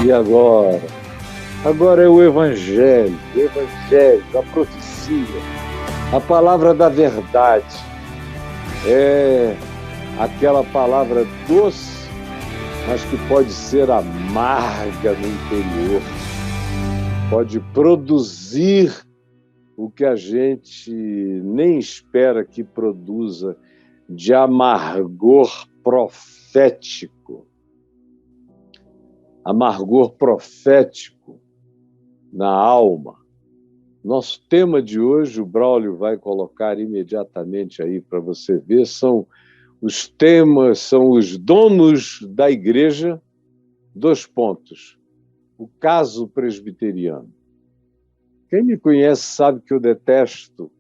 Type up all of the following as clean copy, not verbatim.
E agora? Agora é o Evangelho, a profecia, a palavra da verdade. É aquela palavra doce, mas que pode ser amarga no interior. Pode produzir o que a gente nem espera que produza, de amargor profético. Amargor profético na alma. Nosso tema de hoje, o Braulio vai colocar imediatamente aí para você ver, são os temas, são os donos da igreja, 2 pontos. O caso presbiteriano. Quem me conhece sabe que eu detesto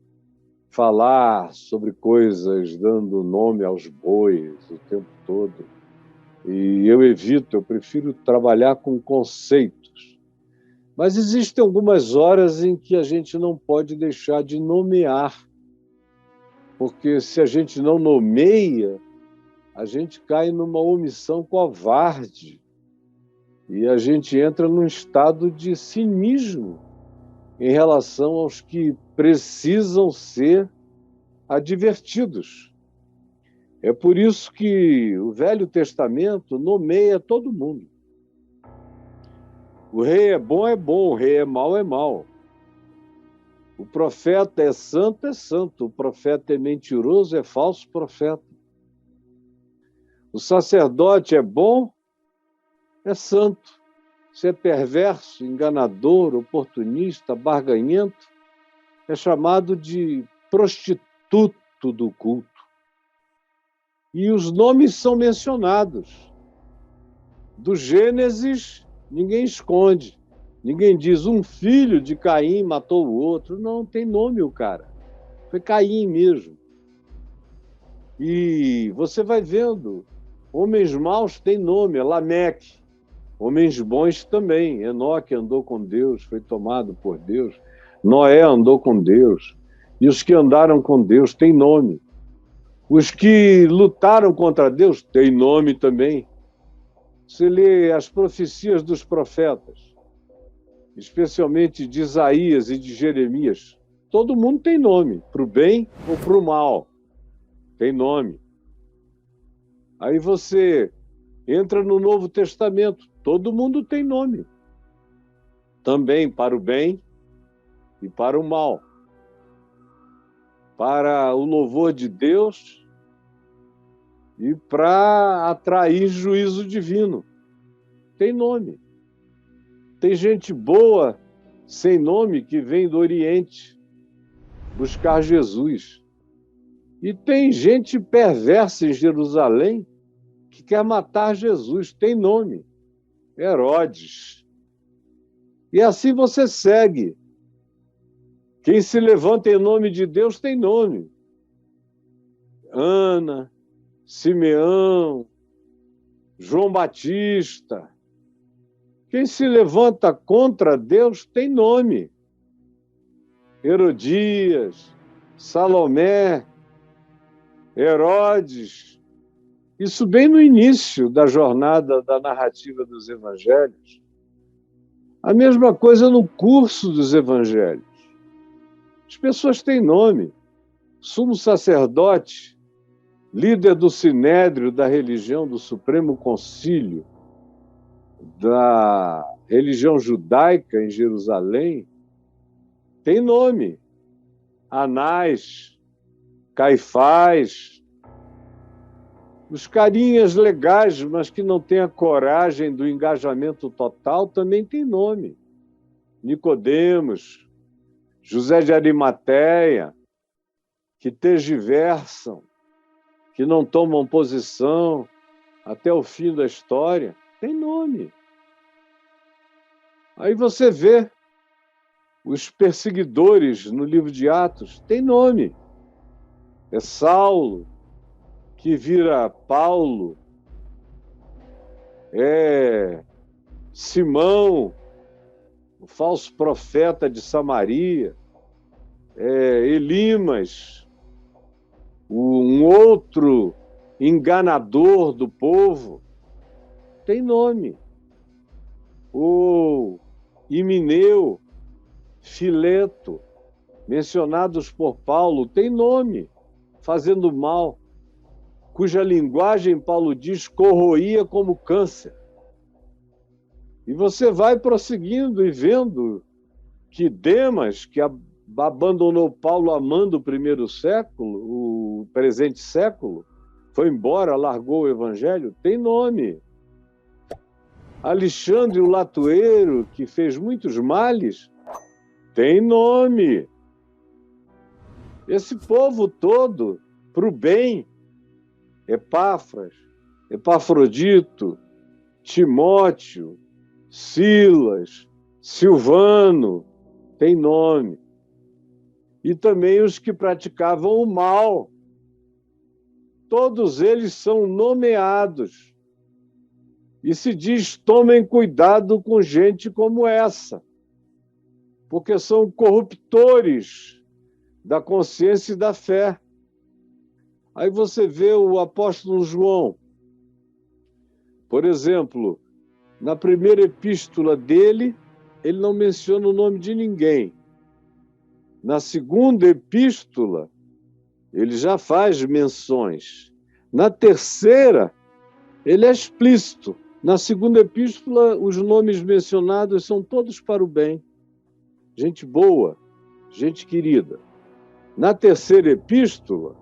falar sobre coisas dando nome aos bois o tempo todo. E eu prefiro trabalhar com conceitos. Mas existem algumas horas em que a gente não pode deixar de nomear, porque se a gente não nomeia, a gente cai numa omissão covarde e a gente entra num estado de cinismo em relação aos que precisam ser advertidos. É por isso que o Velho Testamento nomeia todo mundo. O rei é bom, o rei é mau. O profeta é santo, o profeta é mentiroso, é falso profeta. O sacerdote é bom, é santo. Se é perverso, enganador, oportunista, barganhento, é chamado de prostituto do culto. E os nomes são mencionados. Do Gênesis, ninguém esconde. Ninguém diz, um filho de Caim matou o outro. Não, tem nome o cara. Foi Caim mesmo. E você vai vendo, homens maus têm nome, é Lameque. Homens bons também. Enoque andou com Deus, foi tomado por Deus. Noé andou com Deus. E os que andaram com Deus têm nome. Os que lutaram contra Deus têm nome também. Você lê as profecias dos profetas, especialmente de Isaías e de Jeremias. Todo mundo tem nome, para o bem ou para o mal. Tem nome. Aí você entra no Novo Testamento, todo mundo tem nome. Também para o bem e para o mal. Para o louvor de Deus e para atrair juízo divino. Tem nome. Tem gente boa, sem nome, que vem do Oriente buscar Jesus. E tem gente perversa em Jerusalém que quer matar Jesus. Tem nome. Herodes. E assim você segue. Quem se levanta em nome de Deus tem nome. Ana, Simeão, João Batista. Quem se levanta contra Deus tem nome. Herodias, Salomé, Herodes. Isso bem no início da jornada da narrativa dos evangelhos. A mesma coisa no curso dos evangelhos. As pessoas têm nome. Sumo sacerdote, líder do sinédrio da religião do Supremo Concílio, da religião judaica em Jerusalém, tem nome. Anás, Caifás, os carinhas legais, mas que não têm a coragem do engajamento total, também tem nome. Nicodemos, José de Arimateia, que tergiversam, que não tomam posição até o fim da história, tem nome. Aí você vê os perseguidores no livro de Atos, tem nome. É Saulo, que vira Paulo. É Simão, o falso profeta de Samaria. É Elimas, um outro enganador do povo. Tem nome. o Himeneu, Fileto, mencionados por Paulo, têm nome, fazendo mal, cuja linguagem, Paulo diz, corroía como câncer. E você vai prosseguindo e vendo que Demas, que abandonou Paulo amando o primeiro século, o presente século, foi embora, largou o evangelho, tem nome. Alexandre o Latueiro, que fez muitos males, tem nome. Esse povo todo, para o bem, Epáfras, Epafrodito, Timóteo, Silas, Silvano, tem nome. E também os que praticavam o mal. Todos eles são nomeados. E se diz, tomem cuidado com gente como essa, porque são corruptores da consciência e da fé. Aí você vê o apóstolo João, por exemplo, na primeira epístola dele, ele não menciona o nome de ninguém. Na segunda epístola, ele já faz menções. Na terceira, ele é explícito. Na segunda epístola, os nomes mencionados são todos para o bem. Gente boa, gente querida. Na terceira epístola,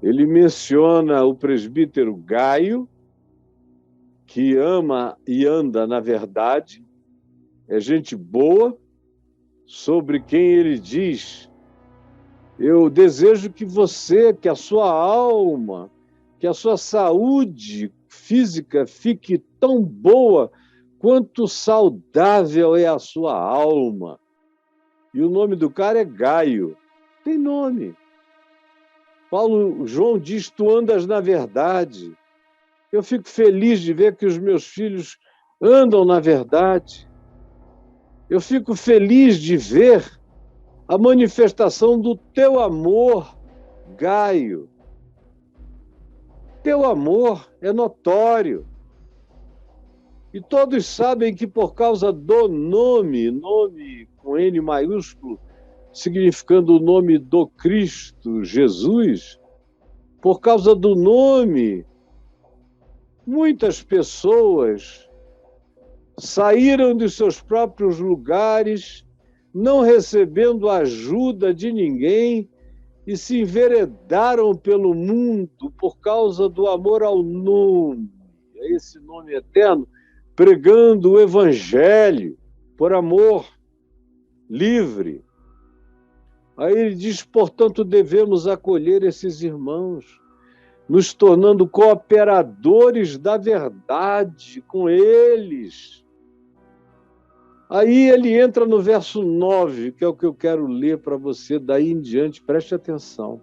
ele menciona o presbítero Gaio, que ama e anda na verdade, é gente boa, sobre quem ele diz: eu desejo que você, que a sua alma, que a sua saúde física fique tão boa quanto saudável é a sua alma. E o nome do cara é Gaio. Tem nome. João diz, tu andas na verdade. Eu fico feliz de ver que os meus filhos andam na verdade. Eu fico feliz de ver a manifestação do teu amor, Gaio. Teu amor é notório. E todos sabem que por causa do nome com N maiúsculo, significando o nome do Cristo, Jesus, por causa do nome, muitas pessoas saíram de seus próprios lugares, não recebendo ajuda de ninguém, e se enveredaram pelo mundo por causa do amor ao nome, a esse nome eterno, pregando o evangelho por amor livre. Aí ele diz, portanto, devemos acolher esses irmãos, nos tornando cooperadores da verdade com eles. Aí ele entra no verso 9, que é o que eu quero ler para você daí em diante, preste atenção.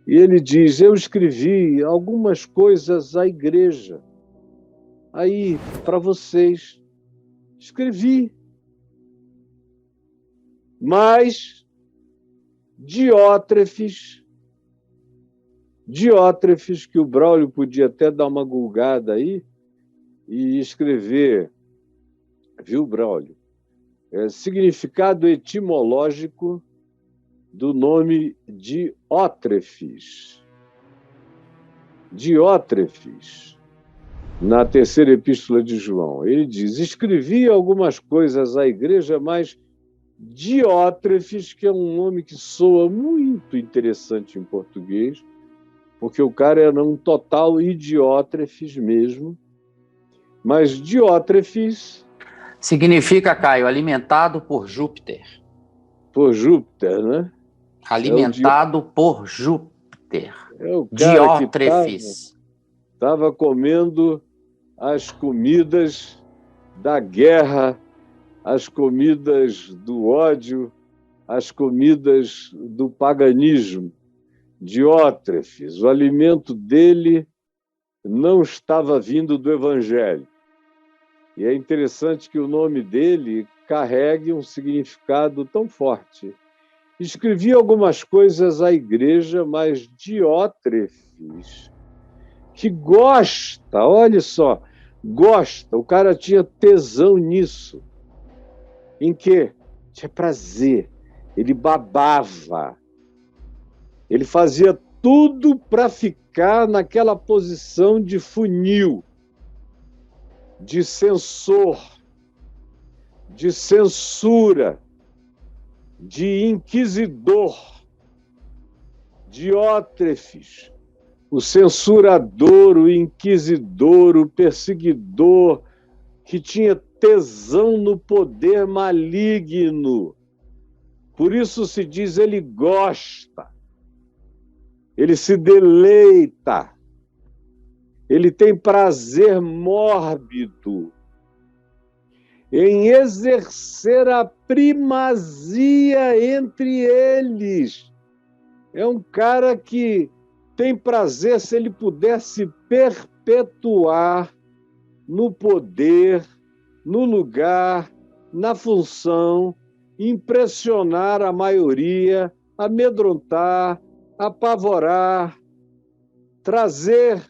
E ele diz, eu escrevi algumas coisas à igreja, aí para vocês, escrevi, mas Diótrefes, que o Braulio podia até dar uma gulgada aí e escrever, viu, Braulio? Significado etimológico do nome Diótrefes. Diótrefes, na terceira epístola de João, ele diz, escrevi algumas coisas à igreja, mas Diótrefes, que é um nome que soa muito interessante em português, porque o cara era um total idiótrefes mesmo, mas Diótrefes... Significa, Caio, alimentado por Júpiter. Por Júpiter, né? Alimentado por Júpiter. É o cara Diótrefes. que estava comendo as comidas da guerra, as comidas do ódio, as comidas do paganismo. Diótrefes, o alimento dele não estava vindo do evangelho. E é interessante que o nome dele carregue um significado tão forte. Escrevi algumas coisas à igreja, mas Diótrefes, que gosta, olha só, gosta, o cara tinha tesão nisso. Em quê? Tinha prazer. Ele babava. Ele fazia tudo para ficar naquela posição de funil, de censor, de censura, de inquisidor, Diótrefes, o censurador, o inquisidor, o perseguidor, que tinha tesão no poder maligno. Por isso se diz, ele gosta, ele se deleita, ele tem prazer mórbido em exercer a primazia entre eles. É um cara que tem prazer se ele puder se perpetuar no poder, no lugar, na função, impressionar a maioria, amedrontar, apavorar, trazer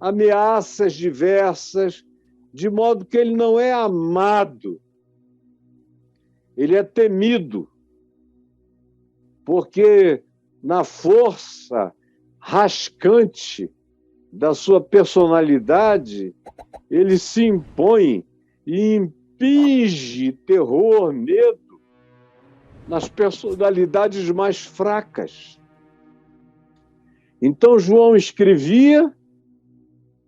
ameaças diversas, de modo que ele não é amado, ele é temido, porque na força rascante da sua personalidade, ele se impõe e impinge terror, medo nas personalidades mais fracas. Então João escrevia,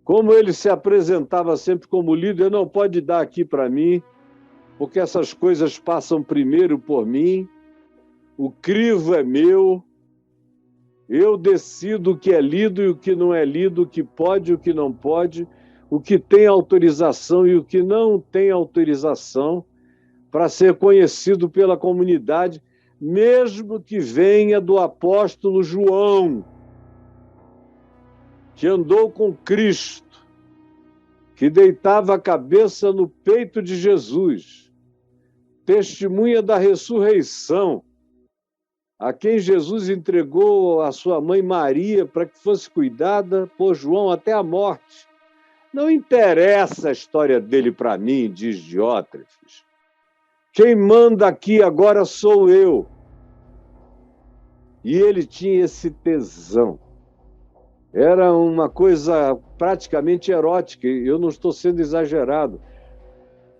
como ele se apresentava sempre como líder, não pode dar aqui para mim, porque essas coisas passam primeiro por mim, o crivo é meu, eu decido o que é lido e o que não é lido, o que pode e o que não pode, o que tem autorização e o que não tem autorização para ser conhecido pela comunidade, mesmo que venha do apóstolo João, que andou com Cristo, que deitava a cabeça no peito de Jesus, testemunha da ressurreição, a quem Jesus entregou a sua mãe Maria para que fosse cuidada por João até a morte. Não interessa a história dele para mim, diz Diótrefes. Quem manda aqui agora sou eu. E ele tinha esse tesão. Era uma coisa praticamente erótica, e eu não estou sendo exagerado.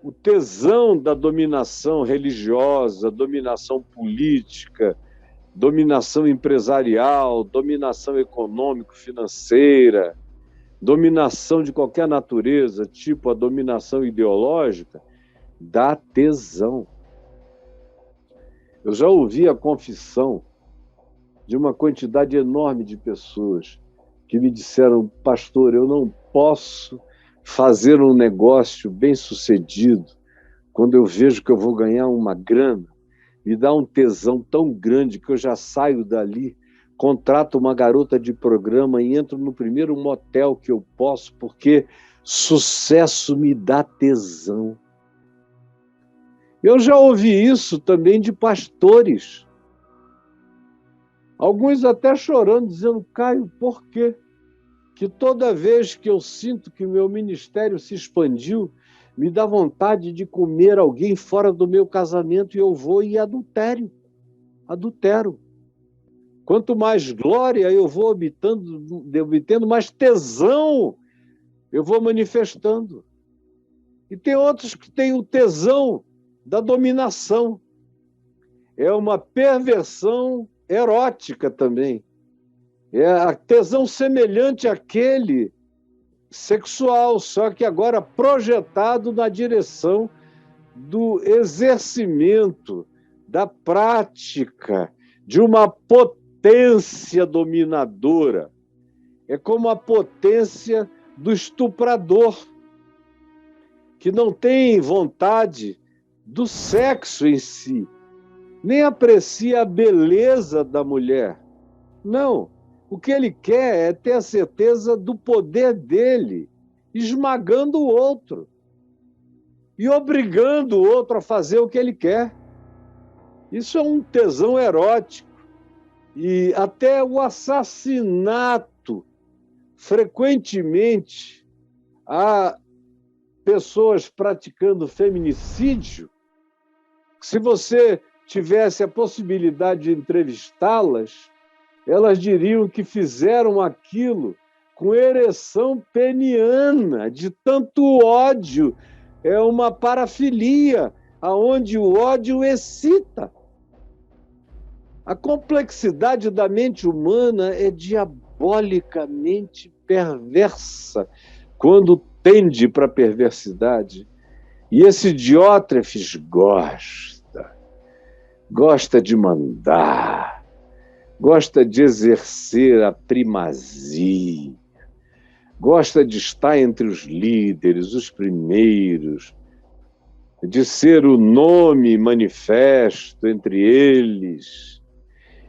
O tesão da dominação religiosa, dominação política, dominação empresarial, dominação econômico-financeira, dominação de qualquer natureza, tipo a dominação ideológica, dá tesão. Eu já ouvi a confissão de uma quantidade enorme de pessoas que me disseram, pastor, eu não posso fazer um negócio bem-sucedido quando eu vejo que eu vou ganhar uma grana, me dá um tesão tão grande que eu já saio dali, contrato uma garota de programa e entro no primeiro motel que eu posso, porque sucesso me dá tesão. Eu já ouvi isso também de pastores. Alguns até chorando, dizendo, Caio, por quê? Que toda vez que eu sinto que o meu ministério se expandiu, me dá vontade de comer alguém fora do meu casamento e eu vou e adultero. Quanto mais glória eu vou obtendo, mais tesão eu vou manifestando. E tem outros que têm o tesão da dominação. É uma perversão erótica também. É a tesão semelhante àquele sexual, só que agora projetado na direção do exercimento, da prática, de uma potência dominadora. É como a potência do estuprador, que não tem vontade do sexo em si, nem aprecia a beleza da mulher. Não. O que ele quer é ter a certeza do poder dele, esmagando o outro e obrigando o outro a fazer o que ele quer. Isso é um tesão erótico. E até o assassinato, frequentemente, há pessoas praticando feminicídio, se você tivesse a possibilidade de entrevistá-las, elas diriam que fizeram aquilo com ereção peniana, de tanto ódio. É uma parafilia, aonde o ódio excita. A complexidade da mente humana é diabolicamente perversa quando tende para a perversidade. E esse Diótrefes gosta de mandar, gosta de exercer a primazia, gosta de estar entre os líderes, os primeiros, de ser o nome manifesto entre eles.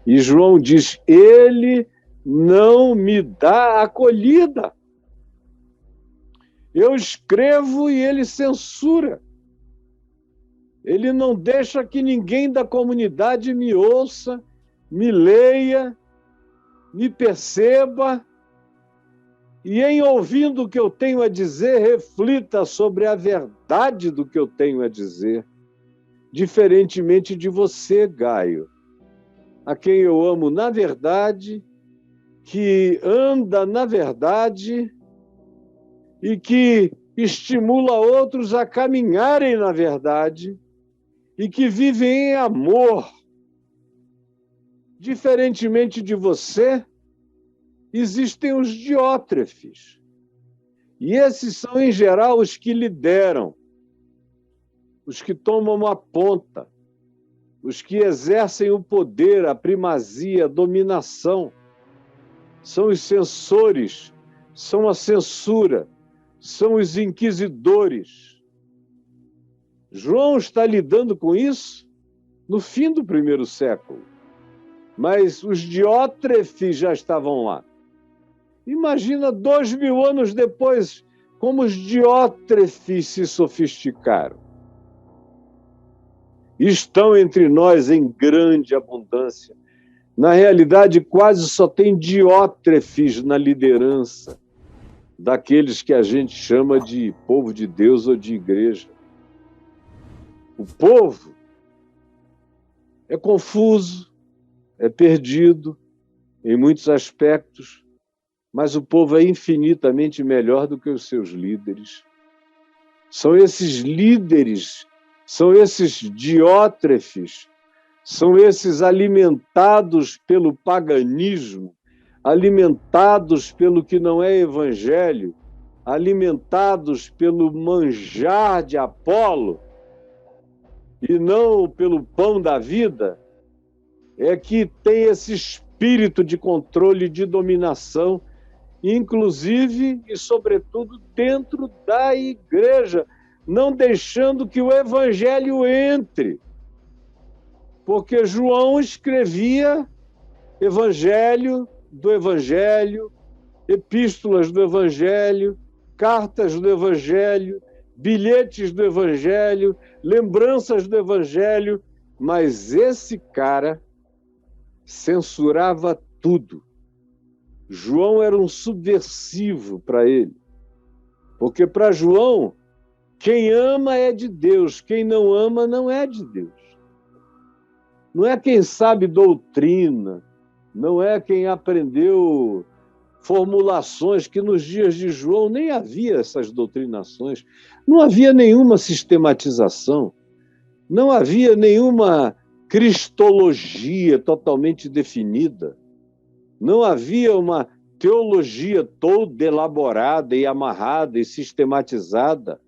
E João diz: ele não me dá acolhida. Eu escrevo e ele censura. Ele não deixa que ninguém da comunidade me ouça, me leia, me perceba, e em ouvindo o que eu tenho a dizer, reflita sobre a verdade do que eu tenho a dizer, diferentemente de você, Gaio, a quem eu amo na verdade, que anda na verdade e que estimula outros a caminharem na verdade e que vive em amor. Diferentemente de você, existem os diótrefes. E esses são, em geral, os que lideram, os que tomam a ponta, os que exercem o poder, a primazia, a dominação. São os censores, são a censura, são os inquisidores. João está lidando com isso no fim do primeiro século. Mas os diótrefes já estavam lá. Imagina 2000 anos depois como os diótrefes se sofisticaram. Estão entre nós em grande abundância. Na realidade, quase só tem diótrefes na liderança daqueles que a gente chama de povo de Deus ou de igreja. O povo é confuso, é perdido em muitos aspectos, mas o povo é infinitamente melhor do que os seus líderes. São esses líderes, são esses diótrefes, são esses alimentados pelo paganismo, alimentados pelo que não é evangelho, alimentados pelo manjar de Apolo e não pelo pão da vida, é que tem esse espírito de controle e de dominação, inclusive e sobretudo dentro da igreja, não deixando que o evangelho entre. Porque João escrevia evangelho do evangelho, epístolas do evangelho, cartas do evangelho, bilhetes do evangelho, lembranças do evangelho, mas esse cara censurava tudo. João era um subversivo para ele. Porque para João, quem ama é de Deus, quem não ama não é de Deus. Não é quem sabe doutrina, não é quem aprendeu formulações, que nos dias de João nem havia essas doutrinações, não havia nenhuma sistematização, não havia nenhuma cristologia totalmente definida, não havia uma teologia toda elaborada e amarrada e sistematizada,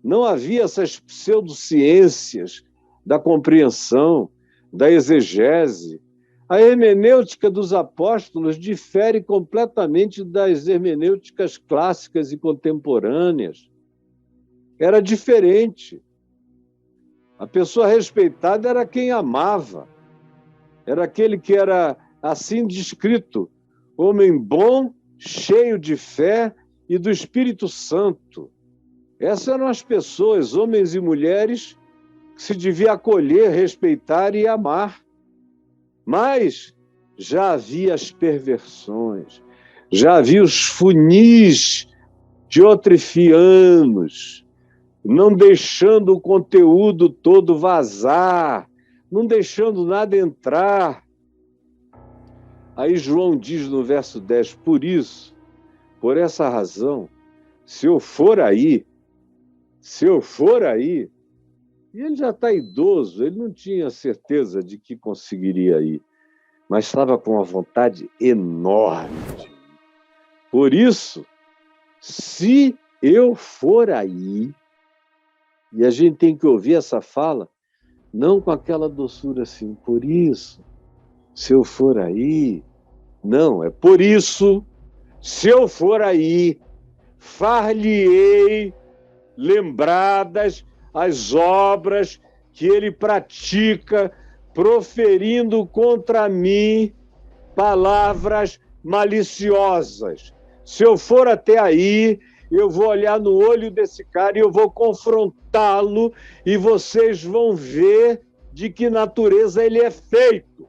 não havia essas pseudociências da compreensão, da exegese. A hermenêutica dos apóstolos difere completamente das hermenêuticas clássicas e contemporâneas. Era diferente. A pessoa respeitada era quem amava. Era aquele que era assim descrito: homem bom, cheio de fé e do Espírito Santo. Essas eram as pessoas, homens e mulheres, que se devia acolher, respeitar e amar. Mas já havia as perversões, já havia os funis diotrifianos, não deixando o conteúdo todo vazar, não deixando nada entrar. Aí João diz no verso 10, por isso, por essa razão, se eu for aí, e ele já está idoso, ele não tinha certeza de que conseguiria ir, mas estava com uma vontade enorme de ir. Por isso, se eu for aí, e a gente tem que ouvir essa fala, não com aquela doçura assim, por isso, se eu for aí, não, é por isso, se eu for aí, far-lhe-ei lembradas as obras que ele pratica, proferindo contra mim palavras maliciosas. Se eu for até aí, eu vou olhar no olho desse cara e eu vou confrontá-lo e vocês vão ver de que natureza ele é feito.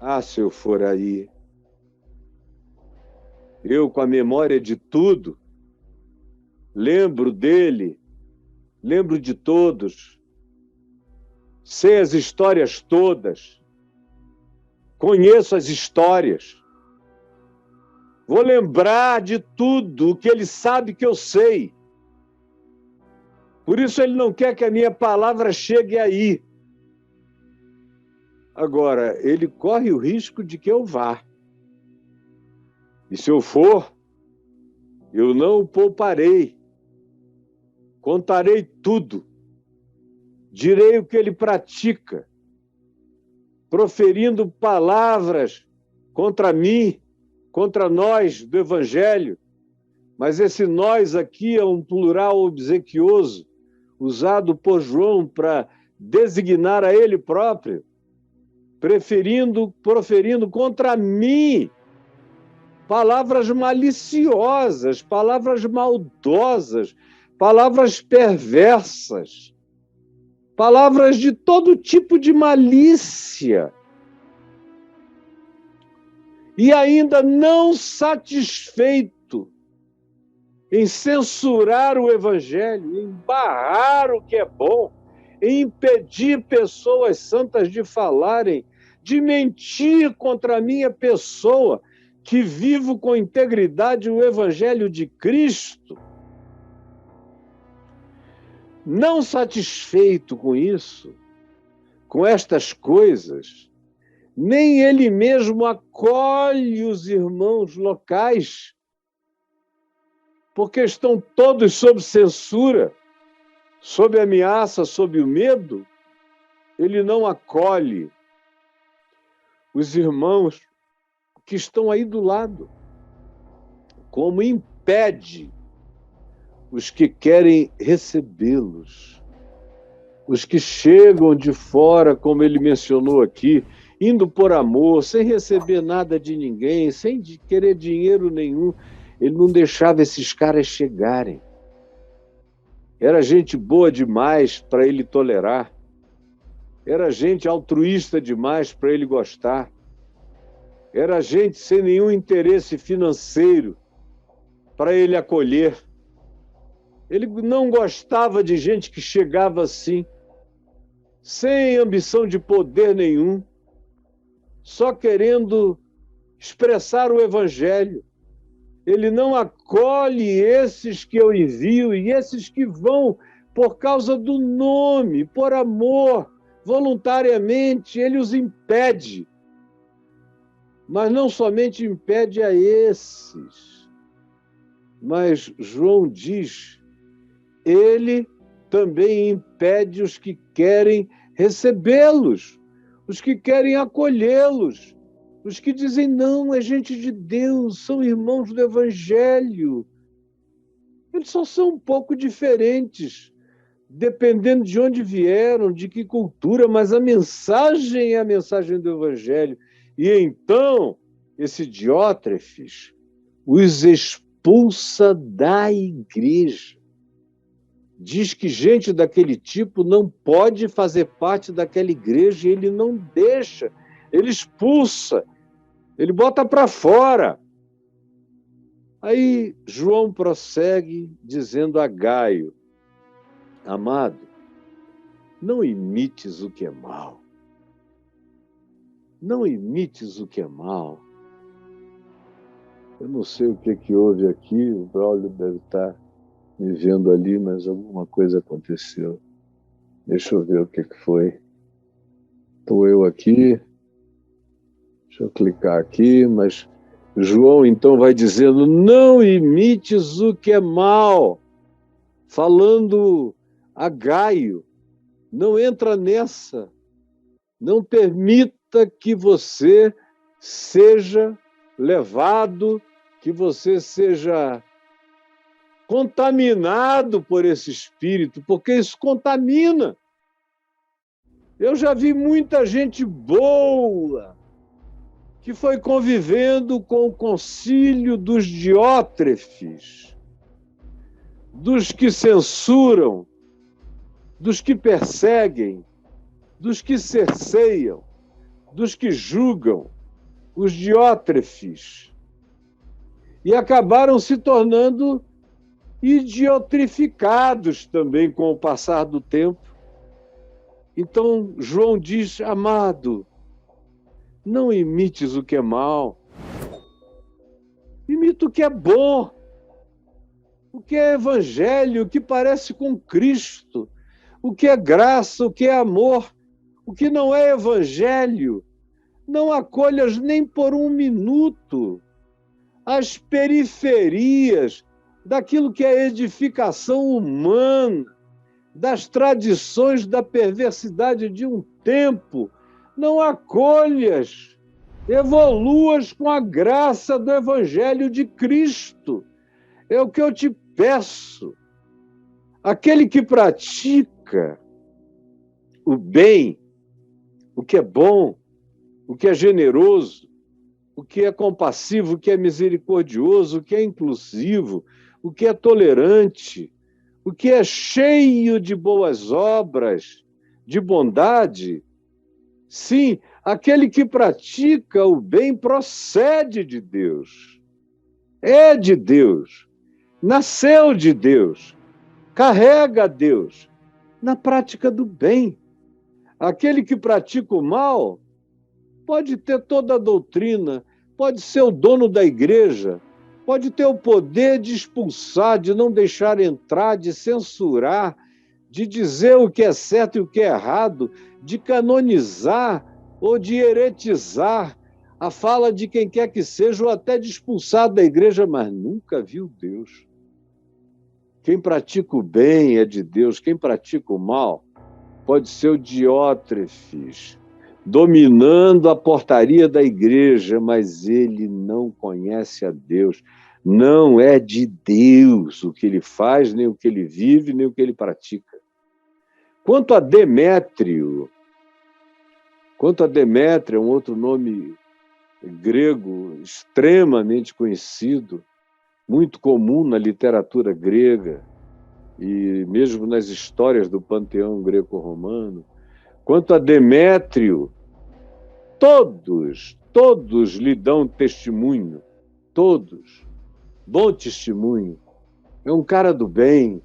Ah, se eu for aí, eu com a memória de tudo, lembro dele, lembro de todos, sei as histórias todas, conheço as histórias, vou lembrar de tudo o que ele sabe que eu sei. Por isso ele não quer que a minha palavra chegue aí. Agora, ele corre o risco de que eu vá. E se eu for, eu não o pouparei. Contarei tudo. Direi o que ele pratica, proferindo palavras contra mim, contra nós do Evangelho. Mas esse nós aqui é um plural obsequioso, usado por João para designar a ele próprio, proferindo contra mim palavras maliciosas, palavras maldosas, palavras perversas, palavras de todo tipo de malícia. E ainda não satisfeito em censurar o Evangelho, em barrar o que é bom, em impedir pessoas santas de falarem, de mentir contra a minha pessoa, que vivo com integridade o Evangelho de Cristo. Não satisfeito com isso, com estas coisas, nem ele mesmo acolhe os irmãos locais, porque estão todos sob censura, sob ameaça, sob o medo. Ele não acolhe os irmãos que estão aí do lado, como impede os que querem recebê-los, os que chegam de fora, como ele mencionou aqui, indo por amor, sem receber nada de ninguém, sem querer dinheiro nenhum. Ele não deixava esses caras chegarem. Era gente boa demais para ele tolerar. Era gente altruísta demais para ele gostar. Era gente sem nenhum interesse financeiro para ele acolher. Ele não gostava de gente que chegava assim, sem ambição de poder nenhum, só querendo expressar o Evangelho. Ele não acolhe esses que eu envio e esses que vão por causa do nome, por amor, voluntariamente, ele os impede. Mas não somente impede a esses, mas João diz, ele também impede os que querem recebê-los, os que querem acolhê-los, os que dizem, não, é gente de Deus, são irmãos do Evangelho. Eles só são um pouco diferentes, dependendo de onde vieram, de que cultura, mas a mensagem é a mensagem do Evangelho. E então, esse Diótrefes os expulsa da igreja. Diz que gente daquele tipo não pode fazer parte daquela igreja e ele não deixa, ele expulsa. Ele bota para fora. Aí João prossegue dizendo a Gaio: amado, não imites o que é mal. Não imites o que é mal. Eu não sei o que houve aqui, o Braulio deve estar me vendo ali, mas alguma coisa aconteceu. Deixa eu ver o que foi. Estou eu aqui, deixa eu clicar aqui, mas João então vai dizendo: não imites o que é mal, falando a Gaio, não entra nessa, não permita que você seja levado, que você seja contaminado por esse espírito, porque isso contamina. Eu já vi muita gente boa que foi convivendo com o concílio dos diótrefes, dos que censuram, dos que perseguem, dos que cerceiam, dos que julgam, os diótrefes, e acabaram se tornando idiotrificados também com o passar do tempo. Então, João diz: amado, não imites o que é mal, imita o que é bom, o que é evangelho, o que parece com Cristo, o que é graça, o que é amor, o que não é evangelho. Não acolhas nem por um minuto as periferias daquilo que é edificação humana, das tradições da perversidade de um tempo. Não acolhas, evoluas com a graça do Evangelho de Cristo. É o que eu te peço. Aquele que pratica o bem, o que é bom, o que é generoso, o que é compassivo, o que é misericordioso, o que é inclusivo, o que é tolerante, o que é cheio de boas obras, de bondade. Sim, aquele que pratica o bem procede de Deus, é de Deus, nasceu de Deus, carrega a Deus na prática do bem. Aquele que pratica o mal pode ter toda a doutrina, pode ser o dono da igreja, pode ter o poder de expulsar, de não deixar entrar, de censurar, de dizer o que é certo e o que é errado, de canonizar ou de heretizar a fala de quem quer que seja, ou até de expulsar da igreja, mas nunca viu Deus. Quem pratica o bem é de Deus, quem pratica o mal pode ser o diótrefes, dominando a portaria da igreja, mas ele não conhece a Deus. Não é de Deus o que ele faz, nem o que ele vive, nem o que ele pratica. Quanto a Demétrio, é um outro nome grego extremamente conhecido, muito comum na literatura grega e mesmo nas histórias do panteão greco-romano. Quanto a Demétrio, todos lhe dão testemunho, todos, bom testemunho. É um cara do bem,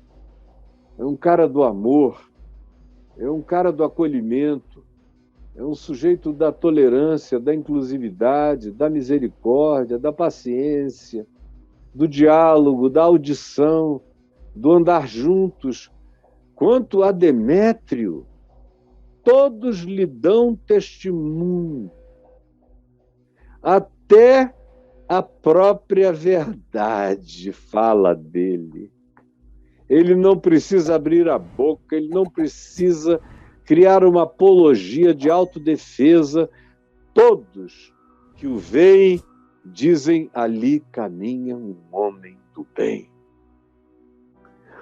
é um cara do amor, é um cara do acolhimento, é um sujeito da tolerância, da inclusividade, da misericórdia, da paciência, do diálogo, da audição, do andar juntos. Quanto a Demétrio, todos lhe dão testemunho, até a própria verdade fala dele. Ele não precisa abrir a boca, ele não precisa criar uma apologia de autodefesa. Todos que o veem dizem: ali caminha um homem do bem.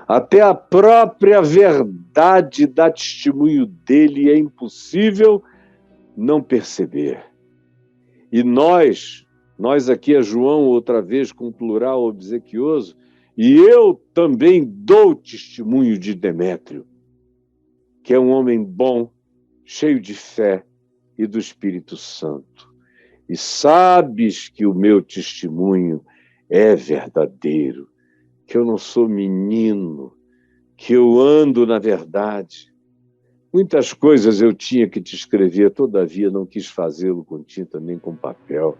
Até a própria verdade dá testemunho dele e é impossível não perceber. E nós aqui é João, outra vez com plural obsequioso, e eu também dou testemunho de Demétrio, que é um homem bom, cheio de fé e do Espírito Santo. e sabes que o meu testemunho é verdadeiro, que eu não sou menino, que eu ando na verdade. Muitas coisas eu tinha que te escrever, todavia não quis fazê-lo com tinta nem com papel.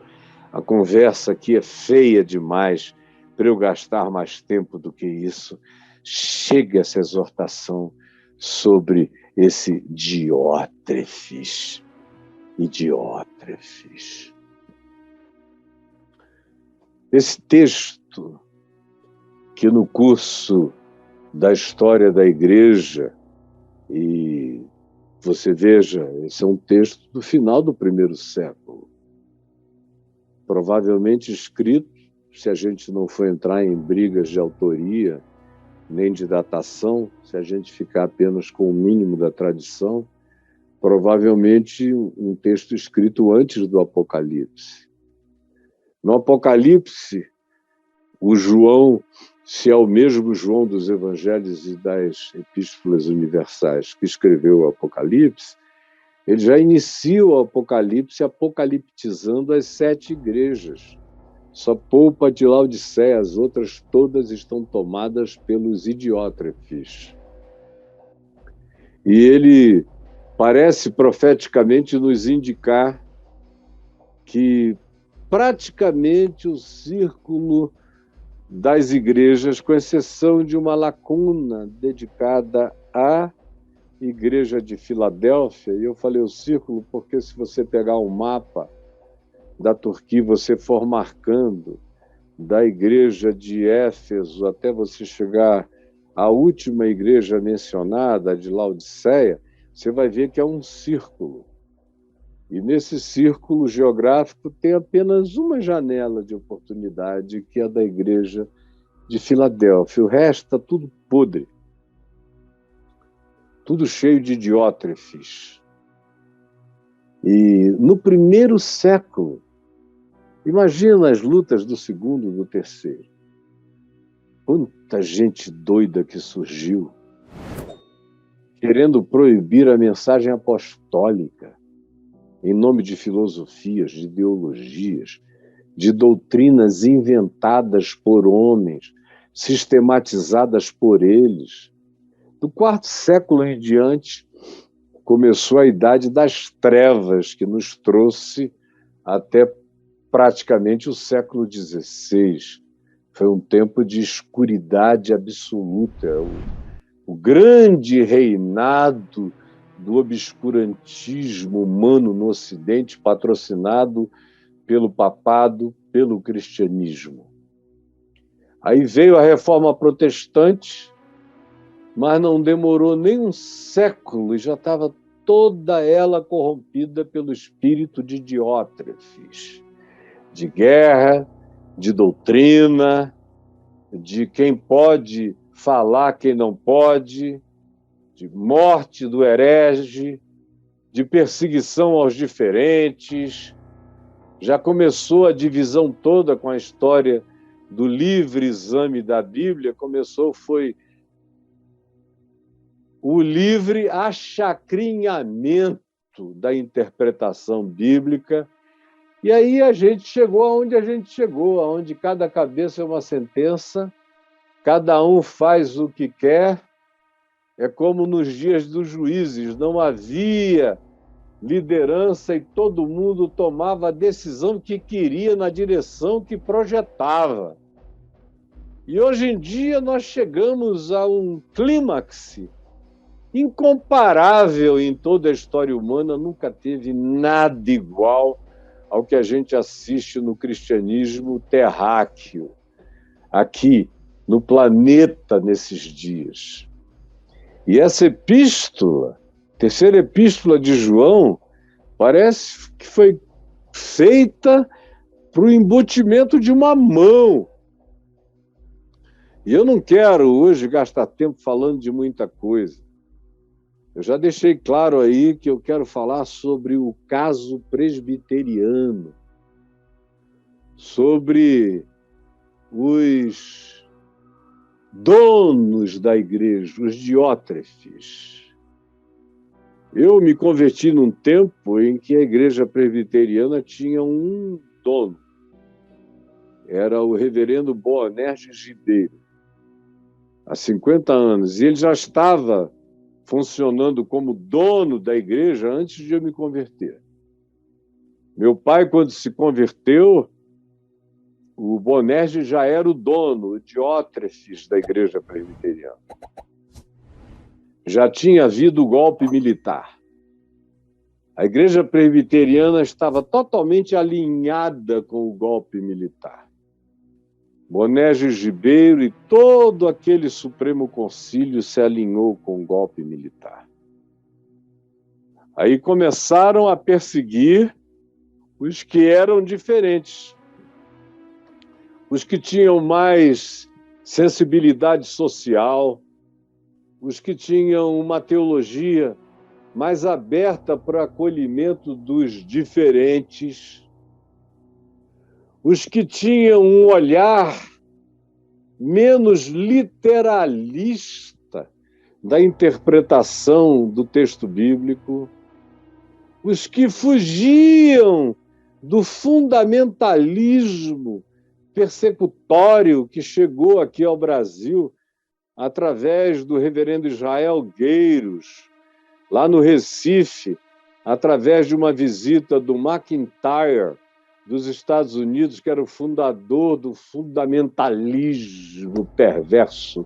A conversa aqui é feia demais para eu gastar mais tempo do que isso. Chega essa exortação sobre esse Diótrefes. Diótrefes. Esse texto que no curso da história da igreja, e você veja, esse é um texto do final do primeiro século, provavelmente escrito, se a gente não for entrar em brigas de autoria, nem de datação, se a gente ficar apenas com o mínimo da tradição, provavelmente um texto escrito antes do Apocalipse. No Apocalipse, o João, se é o mesmo João dos Evangelhos e das Epístolas Universais que escreveu o Apocalipse, ele já inicia o Apocalipse apocaliptizando as 7 igrejas. Só poupa de Laodiceia, as outras todas estão tomadas pelos idiótrefes. E ele parece profeticamente nos indicar que praticamente o círculo das igrejas, com exceção de uma lacuna dedicada à igreja de Filadélfia, e eu falei o círculo porque se você pegar um mapa da Turquia, você for marcando da igreja de Éfeso até você chegar à última igreja mencionada, de Laodiceia, você vai ver que é um círculo. E nesse círculo geográfico tem apenas uma janela de oportunidade, que é a da igreja de Filadélfia. O resto está tudo podre. Tudo cheio de diótrefes. E no primeiro século, imagina as lutas do segundo e do terceiro. Quanta gente doida que surgiu, querendo proibir a mensagem apostólica, em nome de filosofias, de ideologias, de doutrinas inventadas por homens, sistematizadas por eles. Do 4º século em diante, começou a Idade das Trevas, que nos trouxe até praticamente o século XVI. Foi um tempo de escuridade absoluta, o grande reinado do obscurantismo humano no Ocidente, patrocinado pelo papado, pelo cristianismo. Aí veio a Reforma Protestante, mas não demorou nem um século e já estava toda ela corrompida pelo espírito de Diótrefes, de guerra, de doutrina, de quem pode falar, quem não pode, de morte do herege, de perseguição aos diferentes. Já começou a divisão toda com a história do livre exame da Bíblia, foi o livre achacrinhamento da interpretação bíblica. E aí a gente chegou aonde a gente chegou, aonde cada cabeça é uma sentença, cada um faz o que quer. É como nos dias dos juízes, não havia liderança e todo mundo tomava a decisão que queria na direção que projetava. E hoje em dia nós chegamos a um clímax incomparável em toda a história humana, nunca teve nada igual ao que a gente assiste no cristianismo terráqueo, aqui no planeta nesses dias. E essa epístola, terceira epístola de João, parece que foi feita para o embutimento de uma mão. E eu não quero hoje gastar tempo falando de muita coisa. Eu já deixei claro aí que eu quero falar sobre o caso presbiteriano, sobre os donos da igreja, os diótrefes. Eu me converti num tempo em que a igreja presbiteriana tinha um dono. Era o reverendo Boanerges Ribeiro, há 50 anos. E ele já estava funcionando como dono da igreja antes de eu me converter. Meu pai, quando se converteu, o Boanerges já era o dono, o diótrefes da igreja presbiteriana. Já tinha havido o golpe militar. A igreja presbiteriana estava totalmente alinhada com o golpe militar. Boanerges Ribeiro e todo aquele Supremo Concílio se alinhou com o golpe militar. Aí começaram a perseguir os que eram diferentes, os que tinham mais sensibilidade social, os que tinham uma teologia mais aberta para o acolhimento dos diferentes, os que tinham um olhar menos literalista da interpretação do texto bíblico, os que fugiam do fundamentalismo persecutório que chegou aqui ao Brasil através do reverendo Israel Gueiros, lá no Recife, através de uma visita do McIntyre, dos Estados Unidos, que era o fundador do fundamentalismo perverso,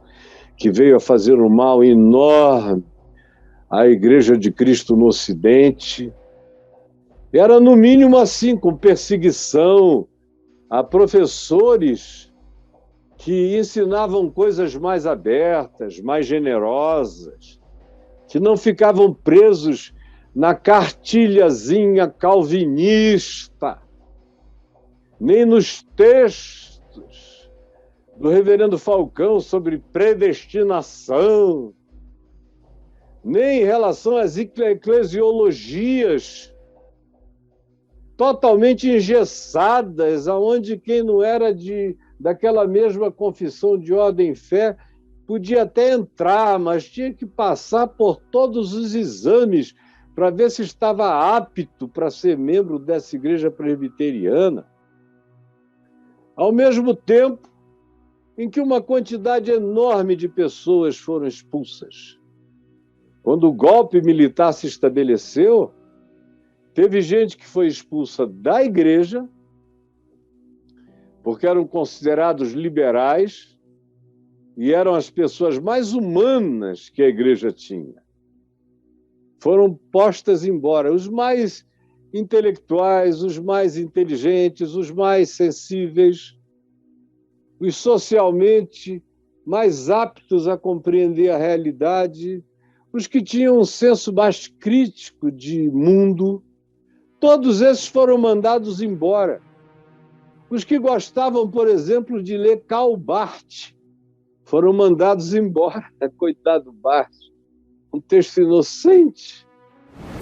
que veio a fazer um mal enorme à Igreja de Cristo no Ocidente. Era, no mínimo, assim, com perseguição a professores que ensinavam coisas mais abertas, mais generosas, que não ficavam presos na cartilhazinha calvinista, nem nos textos do reverendo Falcão sobre predestinação, nem em relação às eclesiologias totalmente engessadas, aonde quem não era daquela mesma confissão de ordem e fé podia até entrar, mas tinha que passar por todos os exames para ver se estava apto para ser membro dessa igreja presbiteriana. Ao mesmo tempo em que uma quantidade enorme de pessoas foram expulsas. Quando o golpe militar se estabeleceu, teve gente que foi expulsa da igreja, porque eram considerados liberais e eram as pessoas mais humanas que a igreja tinha. Foram postas embora. Os mais intelectuais, os mais inteligentes, os mais sensíveis, os socialmente mais aptos a compreender a realidade, os que tinham um senso mais crítico de mundo, todos esses foram mandados embora. Os que gostavam, por exemplo, de ler Karl Barth, foram mandados embora. Coitado Barth, um texto inocente.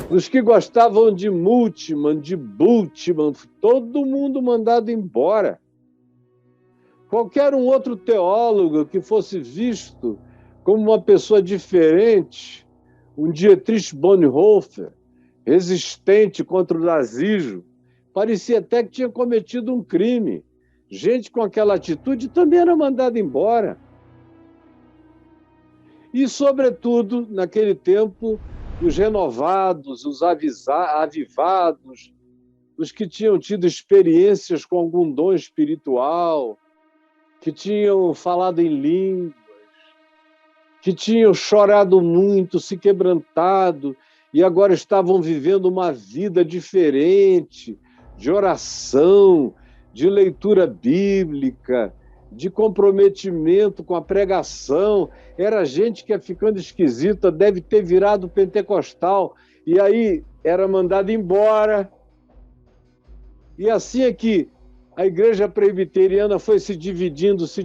Os que gostavam de Bultmann, todo mundo mandado embora. Qualquer um outro teólogo que fosse visto como uma pessoa diferente, um Dietrich Bonhoeffer, resistente contra o nazismo, parecia até que tinha cometido um crime. Gente com aquela atitude também era mandada embora. E, sobretudo, naquele tempo, os renovados, os avivados, os que tinham tido experiências com algum dom espiritual, que tinham falado em línguas, que tinham chorado muito, se quebrantado, e agora estavam vivendo uma vida diferente, de oração, de leitura bíblica, de comprometimento com a pregação. Era gente que ia ficando esquisita, deve ter virado pentecostal, e aí era mandado embora. E assim é que a igreja presbiteriana foi se dividindo, se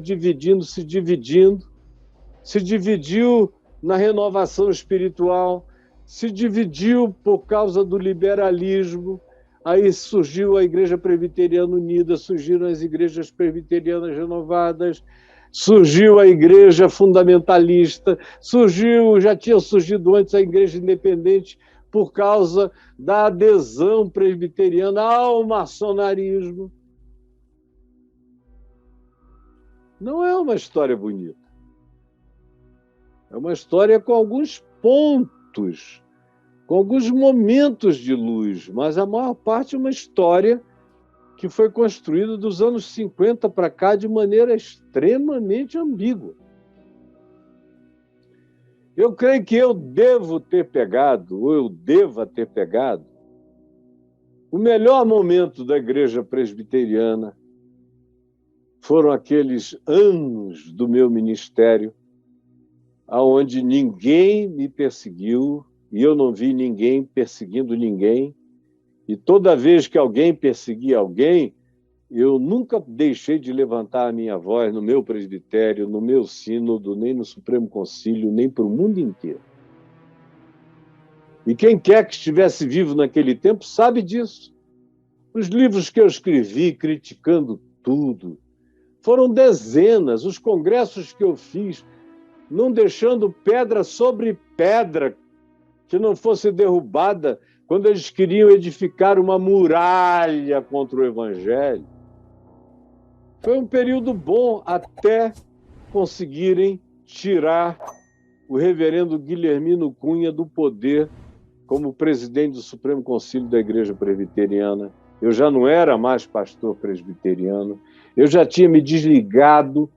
dividiu na renovação espiritual, se dividiu por causa do liberalismo. Aí surgiu a Igreja Presbiteriana Unida, surgiram as igrejas presbiterianas renovadas, surgiu a Igreja Fundamentalista, já tinha surgido antes a Igreja Independente, por causa da adesão presbiteriana ao maçonarismo. Não é uma história bonita. É uma história com alguns pontos, com alguns momentos de luz, mas a maior parte é uma história que foi construída dos anos 50 para cá de maneira extremamente ambígua. Eu creio que eu devo ter pegado, ou eu deva ter pegado, o melhor momento da igreja presbiteriana foram aqueles anos do meu ministério, onde ninguém me perseguiu e eu não vi ninguém perseguindo ninguém. E toda vez que alguém perseguia alguém, eu nunca deixei de levantar a minha voz no meu presbitério, no meu sínodo, nem no Supremo Concílio, nem para o mundo inteiro. E quem quer que estivesse vivo naquele tempo sabe disso. Os livros que eu escrevi criticando tudo, foram dezenas, os congressos que eu fiz, não deixando pedra sobre pedra que não fosse derrubada quando eles queriam edificar uma muralha contra o Evangelho. Foi um período bom até conseguirem tirar o reverendo Guilhermino Cunha do poder como presidente do Supremo Concílio da Igreja Presbiteriana. Eu já não era mais pastor presbiteriano, eu já tinha me desligado,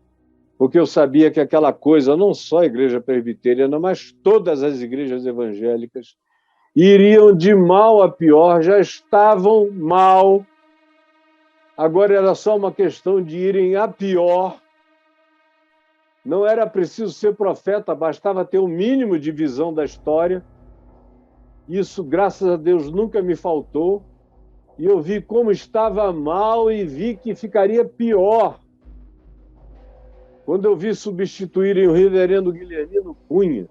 porque eu sabia que aquela coisa, não só a Igreja Presbiteriana, mas todas as igrejas evangélicas, iriam de mal a pior, já estavam mal. Agora era só uma questão de irem a pior. Não era preciso ser profeta, bastava ter um mínimo de visão da história. Isso, graças a Deus, nunca me faltou. E eu vi como estava mal e vi que ficaria pior. Quando eu vi substituírem o reverendo Guilhermino Cunha,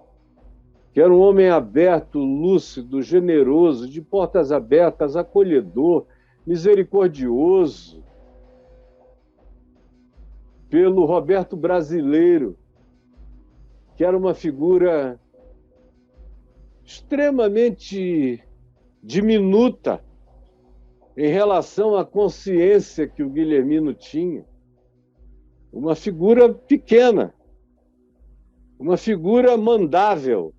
que era um homem aberto, lúcido, generoso, de portas abertas, acolhedor, misericordioso, pelo Roberto Brasileiro, que era uma figura extremamente diminuta em relação à consciência que o Guilhermino tinha. Uma figura pequena, uma figura mandável,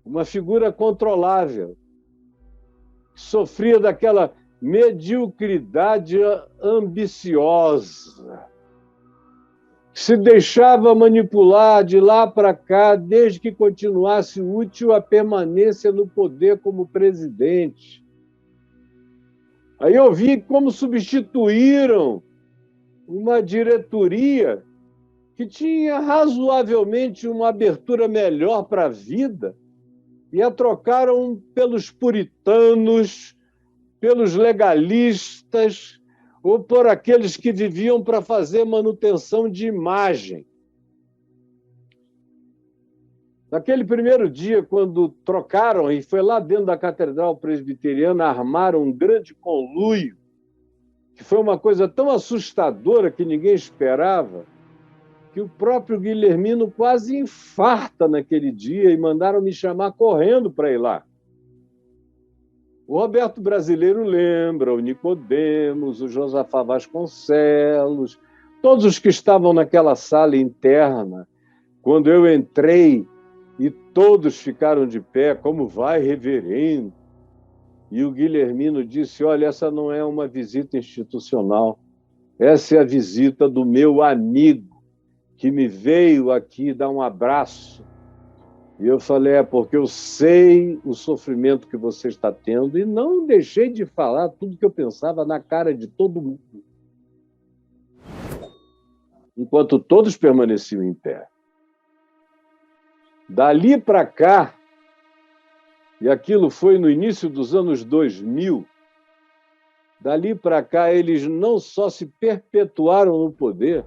uma figura controlável, que sofria daquela mediocridade ambiciosa, que se deixava manipular de lá para cá, desde que continuasse útil a permanência no poder como presidente. Aí eu vi como substituíram uma diretoria que tinha razoavelmente uma abertura melhor para a vida e a trocaram pelos puritanos, pelos legalistas ou por aqueles que viviam para fazer manutenção de imagem. Naquele primeiro dia, quando trocaram, e foi lá dentro da Catedral Presbiteriana, armaram um grande conluio, que foi uma coisa tão assustadora que ninguém esperava, que o próprio Guilhermino quase infarta naquele dia e mandaram me chamar correndo para ir lá. O Roberto Brasileiro lembra, o Nicodemos, o Josafá Vasconcelos, todos os que estavam naquela sala interna, quando eu entrei, e todos ficaram de pé, como vai, reverendo? E o Guilhermino disse, olha, essa não é uma visita institucional, essa é a visita do meu amigo, que me veio aqui dar um abraço. E eu falei, porque eu sei o sofrimento que você está tendo, e não deixei de falar tudo que eu pensava na cara de todo mundo. Enquanto todos permaneciam em pé. Dali para cá, e aquilo foi no início dos anos 2000, dali para cá eles não só se perpetuaram no poder,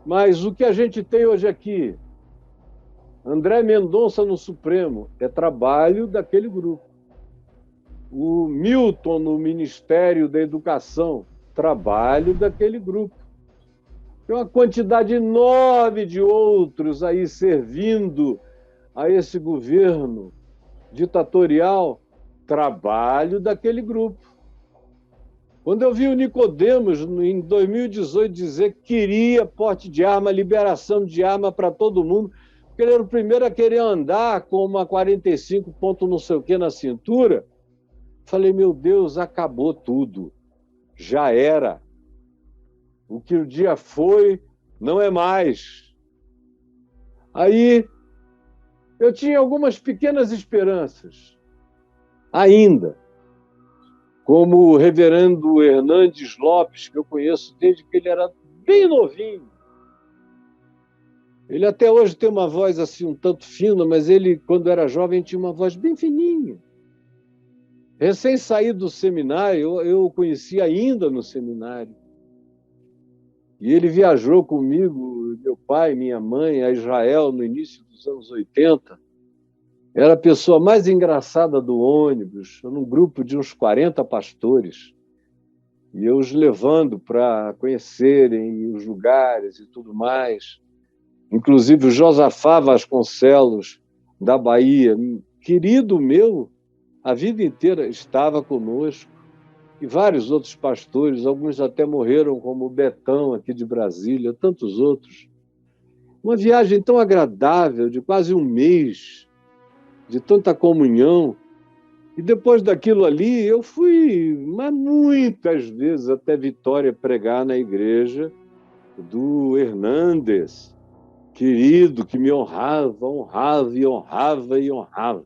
mas o que a gente tem hoje aqui, André Mendonça no Supremo, é trabalho daquele grupo. O Milton no Ministério da Educação, trabalho daquele grupo. Tem uma quantidade enorme de outros aí servindo a esse governo ditatorial, trabalho daquele grupo. Quando eu vi o Nicodemos, em 2018, dizer que queria porte de arma, liberação de arma para todo mundo, porque ele era o primeiro a querer andar com uma 45 ponto não sei o que na cintura, falei, meu Deus, acabou tudo. Já era. O que o dia foi, não é mais. Aí, eu tinha algumas pequenas esperanças, ainda, como o reverendo Hernandes Lopes, que eu conheço desde que ele era bem novinho. Ele até hoje tem uma voz assim um tanto fina, mas ele, quando era jovem, tinha uma voz bem fininha. Recém-saído do seminário, eu o conheci ainda no seminário. E ele viajou comigo, meu pai, minha mãe, a Israel, no início dos anos 80. Era a pessoa mais engraçada do ônibus, num grupo de uns 40 pastores. E eu os levando para conhecerem os lugares e tudo mais. Inclusive o Josafá Vasconcelos, da Bahia, querido meu, a vida inteira estava conosco. E vários outros pastores, alguns até morreram, como o Betão, aqui de Brasília, tantos outros. Uma viagem tão agradável, de quase um mês, de tanta comunhão. E depois daquilo ali, eu fui, mas muitas vezes, até Vitória pregar na igreja do Hernandes, querido, que me honrava, honrava e honrava e honrava,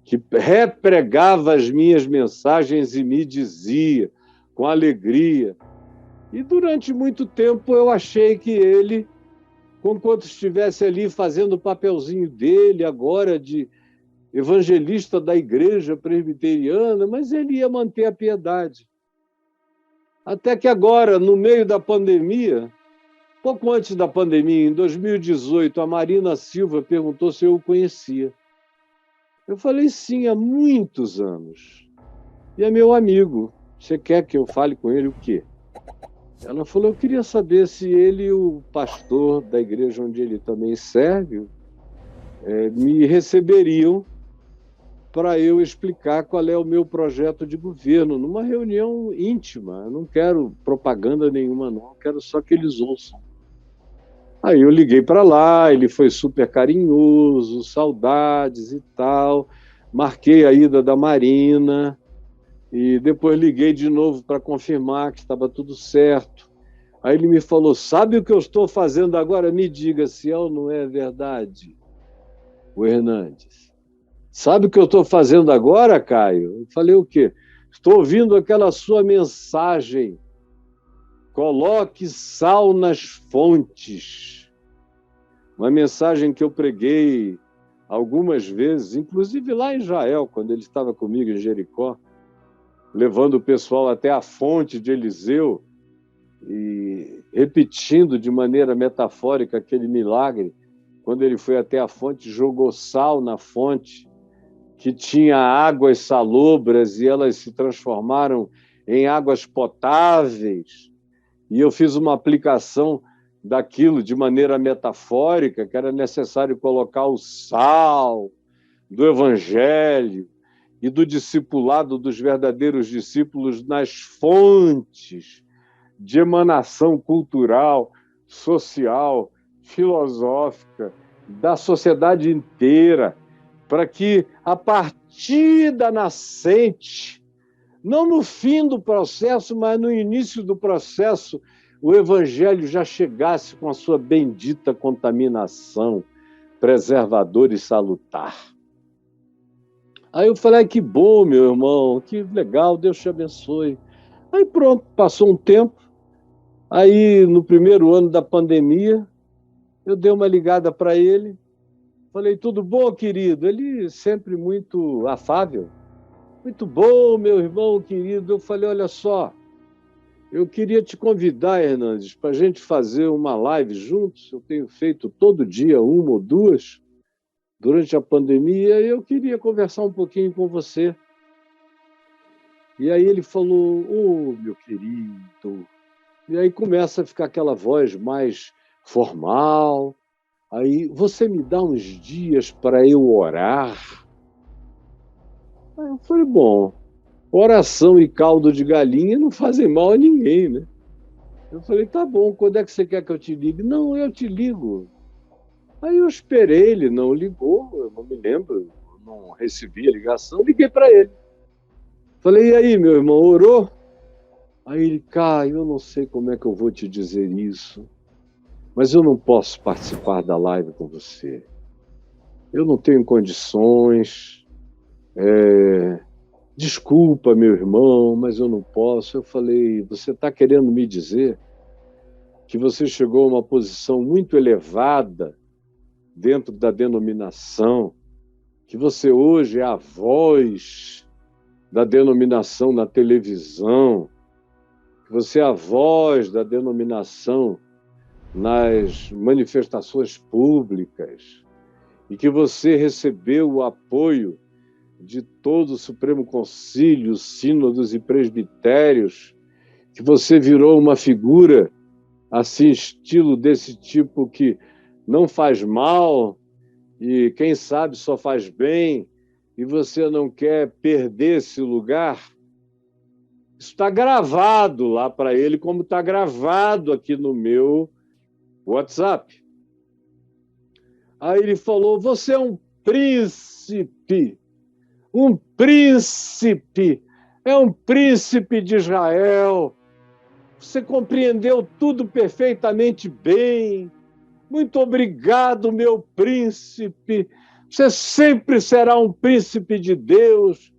que repregava as minhas mensagens e me dizia com alegria. E durante muito tempo eu achei que ele, enquanto estivesse ali fazendo o papelzinho dele agora de evangelista da igreja presbiteriana, mas ele ia manter a piedade. Até que agora, no meio da pandemia, pouco antes da pandemia, em 2018, a Marina Silva perguntou se eu o conhecia. Eu falei, sim, há muitos anos. E é meu amigo. Você quer que eu fale com ele o quê? Ela falou, eu queria saber se ele e o pastor da igreja onde ele também serve me receberiam para eu explicar qual é o meu projeto de governo, numa reunião íntima. Eu não quero propaganda nenhuma, não. Eu quero só que eles ouçam. Aí eu liguei para lá, ele foi super carinhoso, saudades e tal. Marquei a ida da Marina e depois liguei de novo para confirmar que estava tudo certo. Aí ele me falou, sabe o que eu estou fazendo agora? Me diga se é ou não é verdade, o Hernandes. Sabe o que eu estou fazendo agora, Caio? Eu falei, o quê? Estou ouvindo aquela sua mensagem. Coloque sal nas fontes. Uma mensagem que eu preguei algumas vezes, inclusive lá em Israel, quando ele estava comigo em Jericó, levando o pessoal até a fonte de Eliseu e repetindo de maneira metafórica aquele milagre. Quando ele foi até a fonte, jogou sal na fonte, que tinha águas salobras e elas se transformaram em águas potáveis. E eu fiz uma aplicação daquilo de maneira metafórica, que era necessário colocar o sal do evangelho e do discipulado dos verdadeiros discípulos nas fontes de emanação cultural, social, filosófica, da sociedade inteira, para que, a partir da nascente, não no fim do processo, mas no início do processo, o evangelho já chegasse com a sua bendita contaminação preservadora e salutar. Aí eu falei, que bom, meu irmão, que legal, Deus te abençoe. Aí pronto, passou um tempo, aí no primeiro ano da pandemia, eu dei uma ligada para ele, falei, tudo bom, querido? Ele sempre muito afável. Muito bom, meu irmão querido. Eu falei, olha só, eu queria te convidar, Hernandes, para a gente fazer uma live juntos. Eu tenho feito todo dia uma ou duas durante a pandemia e eu queria conversar um pouquinho com você. E aí ele falou, meu querido. E aí começa a ficar aquela voz mais formal. Aí, você me dá uns dias para eu orar? Aí eu falei, bom, oração e caldo de galinha não fazem mal a ninguém, né? Eu falei, tá bom, quando é que você quer que eu te ligue? Não, eu te ligo. Aí eu esperei, ele não ligou, eu não me lembro, eu não recebi a ligação, liguei para ele. Falei, e aí, meu irmão, orou? Aí ele, Caio, eu não sei como é que eu vou te dizer isso, mas eu não posso participar da live com você. Eu não tenho condições. Desculpa, meu irmão, mas eu não posso. Eu falei, você está querendo me dizer que você chegou a uma posição muito elevada dentro da denominação, que você hoje é a voz da denominação na televisão, que você é a voz da denominação nas manifestações públicas e que você recebeu o apoio de todo o Supremo Concílio, sínodos e presbitérios, que você virou uma figura assim, estilo desse tipo que não faz mal e, quem sabe, só faz bem, e você não quer perder esse lugar. Isso está gravado lá para ele, como está gravado aqui no meu WhatsApp. Aí ele falou, você é um príncipe, é um príncipe de Israel, você compreendeu tudo perfeitamente bem, muito obrigado, meu príncipe, você sempre será um príncipe de Deus,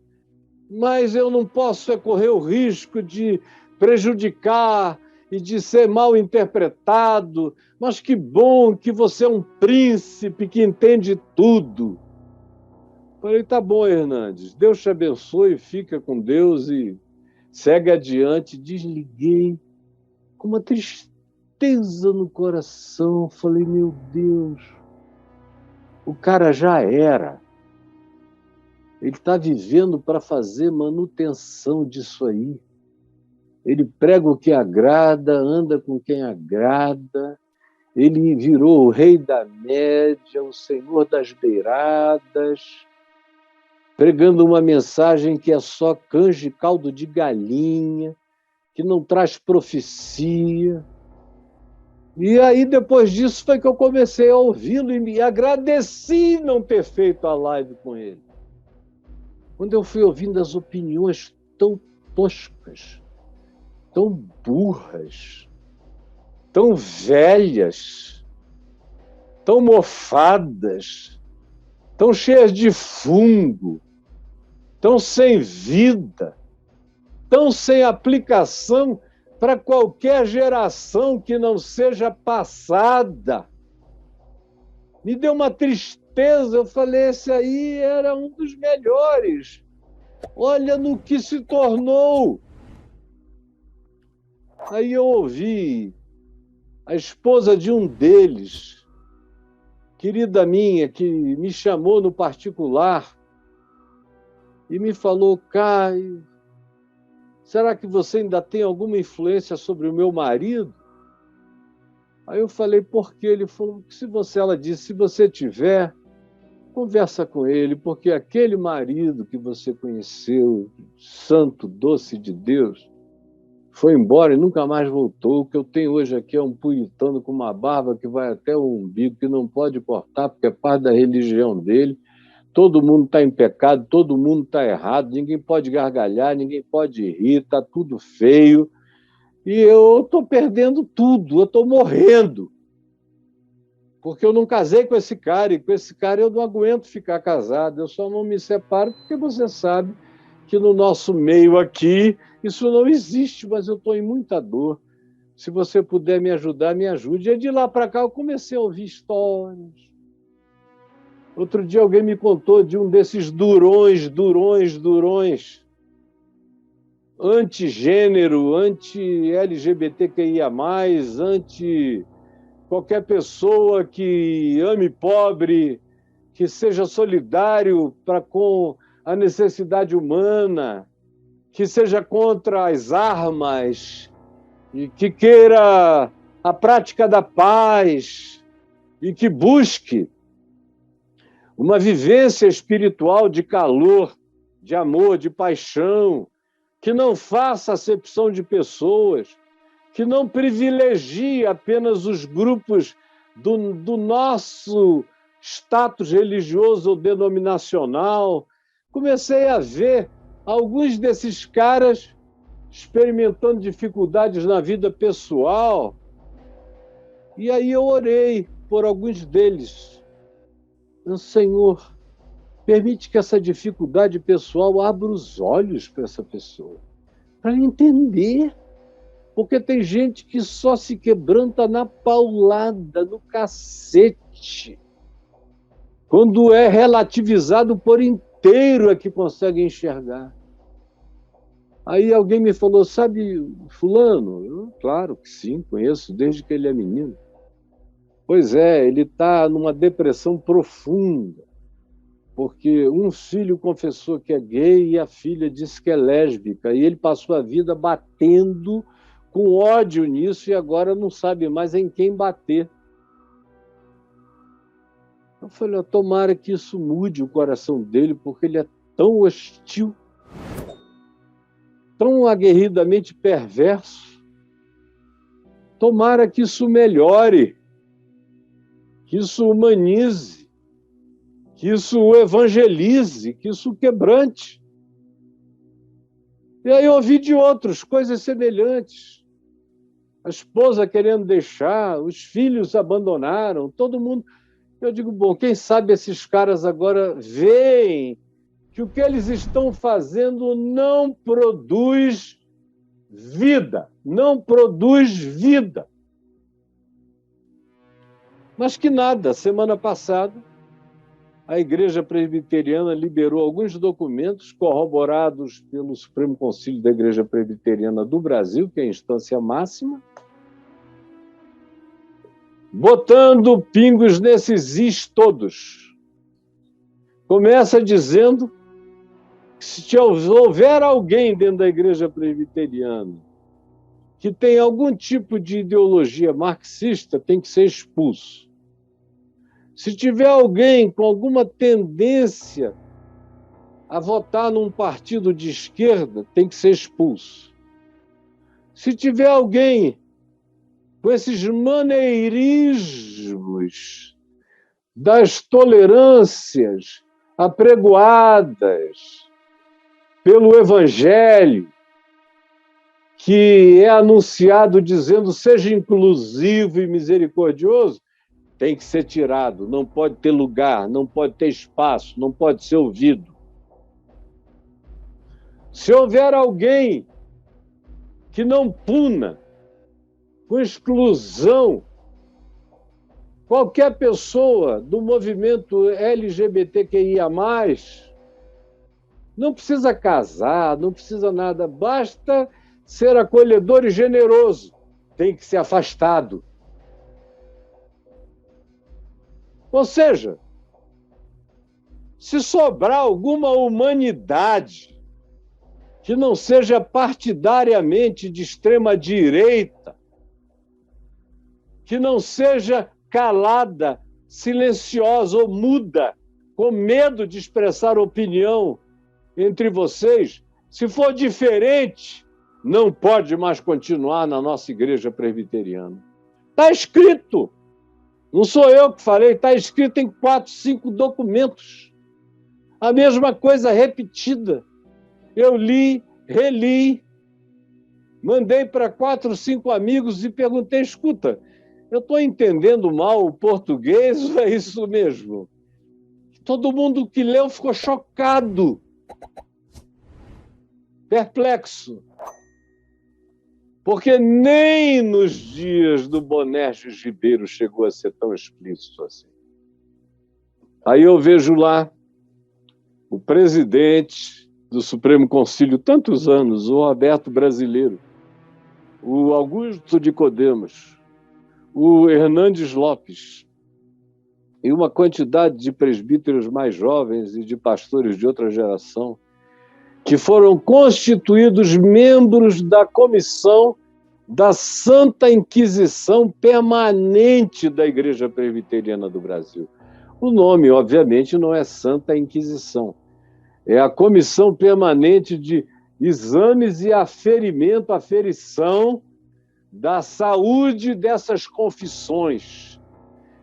mas eu não posso correr o risco de prejudicar e de ser mal interpretado, mas que bom que você é um príncipe que entende tudo. Falei, tá bom, Hernandes, Deus te abençoe, fica com Deus e segue adiante. Desliguei com uma tristeza no coração. Falei, meu Deus, o cara já era. Ele está vivendo para fazer manutenção disso aí. Ele prega o que agrada, anda com quem agrada. Ele virou o rei da média, o senhor das beiradas, pregando uma mensagem que é só canja e caldo de galinha, que não traz profecia. E aí, depois disso, foi que eu comecei a ouvi-lo e me agradeci não ter feito a live com ele. Quando eu fui ouvindo as opiniões tão toscas, tão burras, tão velhas, tão mofadas, tão cheias de fungo, tão sem vida, tão sem aplicação para qualquer geração que não seja passada. Me deu uma tristeza, eu falei, esse aí era um dos melhores. Olha no que se tornou. Aí eu ouvi a esposa de um deles, querida minha, que me chamou no particular e me falou, Caio, será que você ainda tem alguma influência sobre o meu marido? Aí eu falei, por quê? Ele falou, ela disse, se você tiver, conversa com ele, porque aquele marido que você conheceu, santo, doce de Deus, foi embora e nunca mais voltou. O que eu tenho hoje aqui é um puritano com uma barba que vai até o umbigo, que não pode cortar, porque é parte da religião dele. Todo mundo está em pecado, todo mundo está errado, ninguém pode gargalhar, ninguém pode rir, está tudo feio. E eu estou perdendo tudo, eu estou morrendo. Porque eu não casei com esse cara, e com esse cara eu não aguento ficar casado, eu só não me separo porque você sabe que no nosso meio aqui isso não existe, mas eu estou em muita dor. Se você puder me ajudar, me ajude. E de lá para cá eu comecei a ouvir histórias. Outro dia alguém me contou de um desses durões, anti-gênero, anti-LGBTQIA+, anti qualquer pessoa que ame pobre, que seja solidário com a necessidade humana, que seja contra as armas e que queira a prática da paz e que busque uma vivência espiritual de calor de amor, de paixão, que não faça acepção de pessoas, que não privilegie apenas os grupos do nosso status religioso ou denominacional. Comecei a ver alguns desses caras experimentando dificuldades na vida pessoal, e aí eu orei por alguns deles. Senhor, permite que essa dificuldade pessoal abra os olhos para essa pessoa, para entender. Porque tem gente que só se quebranta na paulada, no cacete. Quando é relativizado por inteiro é que consegue enxergar. Aí alguém me falou, sabe fulano? Eu, claro que sim, conheço desde que ele é menino. Pois é, ele está numa depressão profunda, porque um filho confessou que é gay e a filha disse que é lésbica, e ele passou a vida batendo com ódio nisso e agora não sabe mais em quem bater. Eu falei, tomara que isso mude o coração dele, porque ele é tão hostil, tão aguerridamente perverso. Tomara que isso melhore, que isso humanize, que isso o evangelize, que isso o quebrante. E aí eu ouvi de outros coisas semelhantes. A esposa querendo deixar, os filhos abandonaram, todo mundo. Eu digo, bom, quem sabe esses caras agora veem que o que eles estão fazendo não produz vida, não produz vida. Mas que nada, semana passada, a Igreja Presbiteriana liberou alguns documentos corroborados pelo Supremo Conselho da Igreja Presbiteriana do Brasil, que é a instância máxima, botando pingos nesses is todos. Começa dizendo que se houver alguém dentro da Igreja Presbiteriana que tem algum tipo de ideologia marxista, tem que ser expulso. Se tiver alguém com alguma tendência a votar num partido de esquerda, tem que ser expulso. Se tiver alguém com esses maneirismos das tolerâncias apregoadas pelo Evangelho, que é anunciado dizendo seja inclusivo e misericordioso, tem que ser tirado, não pode ter lugar, não pode ter espaço, não pode ser ouvido. Se houver alguém que não puna com exclusão qualquer pessoa do movimento LGBTQIA+, não precisa casar, não precisa nada, basta ser acolhedor e generoso, tem que ser afastado. Ou seja, se sobrar alguma humanidade que não seja partidariamente de extrema-direita, que não seja calada, silenciosa ou muda, com medo de expressar opinião entre vocês, se for diferente, não pode mais continuar na nossa igreja presbiteriana. Está escrito. Não sou eu que falei, está escrito em 4, 5 documentos. A mesma coisa repetida. Eu li, reli, mandei para 4, 5 amigos e perguntei, escuta, eu estou entendendo mal o português ou é isso mesmo? Todo mundo que leu ficou chocado, perplexo. Porque nem nos dias do Bonerges Ribeiro chegou a ser tão explícito assim. Aí eu vejo lá o presidente do Supremo Conselho, tantos anos, o Roberto Brasileiro, o Augusto de Codemos, o Hernandes Lopes, e uma quantidade de presbíteros mais jovens e de pastores de outra geração, que foram constituídos membros da comissão da Santa Inquisição Permanente da Igreja Presbiteriana do Brasil. O nome, obviamente, não é Santa Inquisição, É a comissão permanente de exames e aferição da saúde dessas confissões.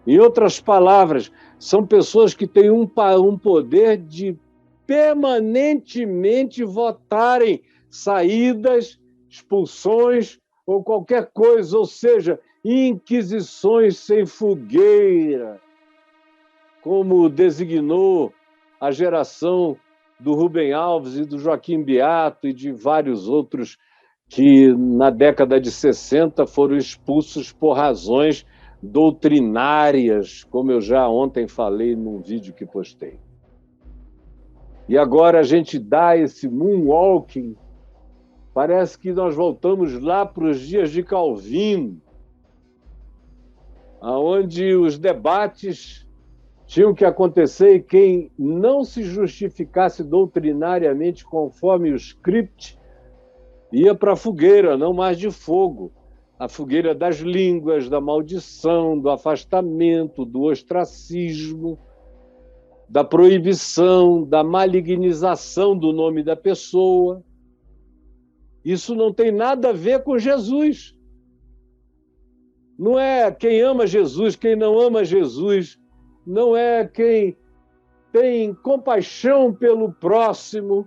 Em outras palavras, são pessoas que têm um poder de permanentemente votarem saídas, expulsões ou qualquer coisa, ou seja, inquisições sem fogueira, como designou a geração do Rubem Alves e do Joaquim Beato e de vários outros que, na década de 60, foram expulsos por razões doutrinárias, como eu já ontem falei num vídeo que postei. E agora a gente dá esse moonwalking, parece que nós voltamos lá para os dias de Calvino, onde os debates tinham que acontecer e quem não se justificasse doutrinariamente conforme o script ia para a fogueira, não mais de fogo. A fogueira das línguas, da maldição, do afastamento, do ostracismo, da proibição, da malignização do nome da pessoa. Isso não tem nada a ver com Jesus. Não é quem ama Jesus, quem não ama Jesus, não é quem tem compaixão pelo próximo,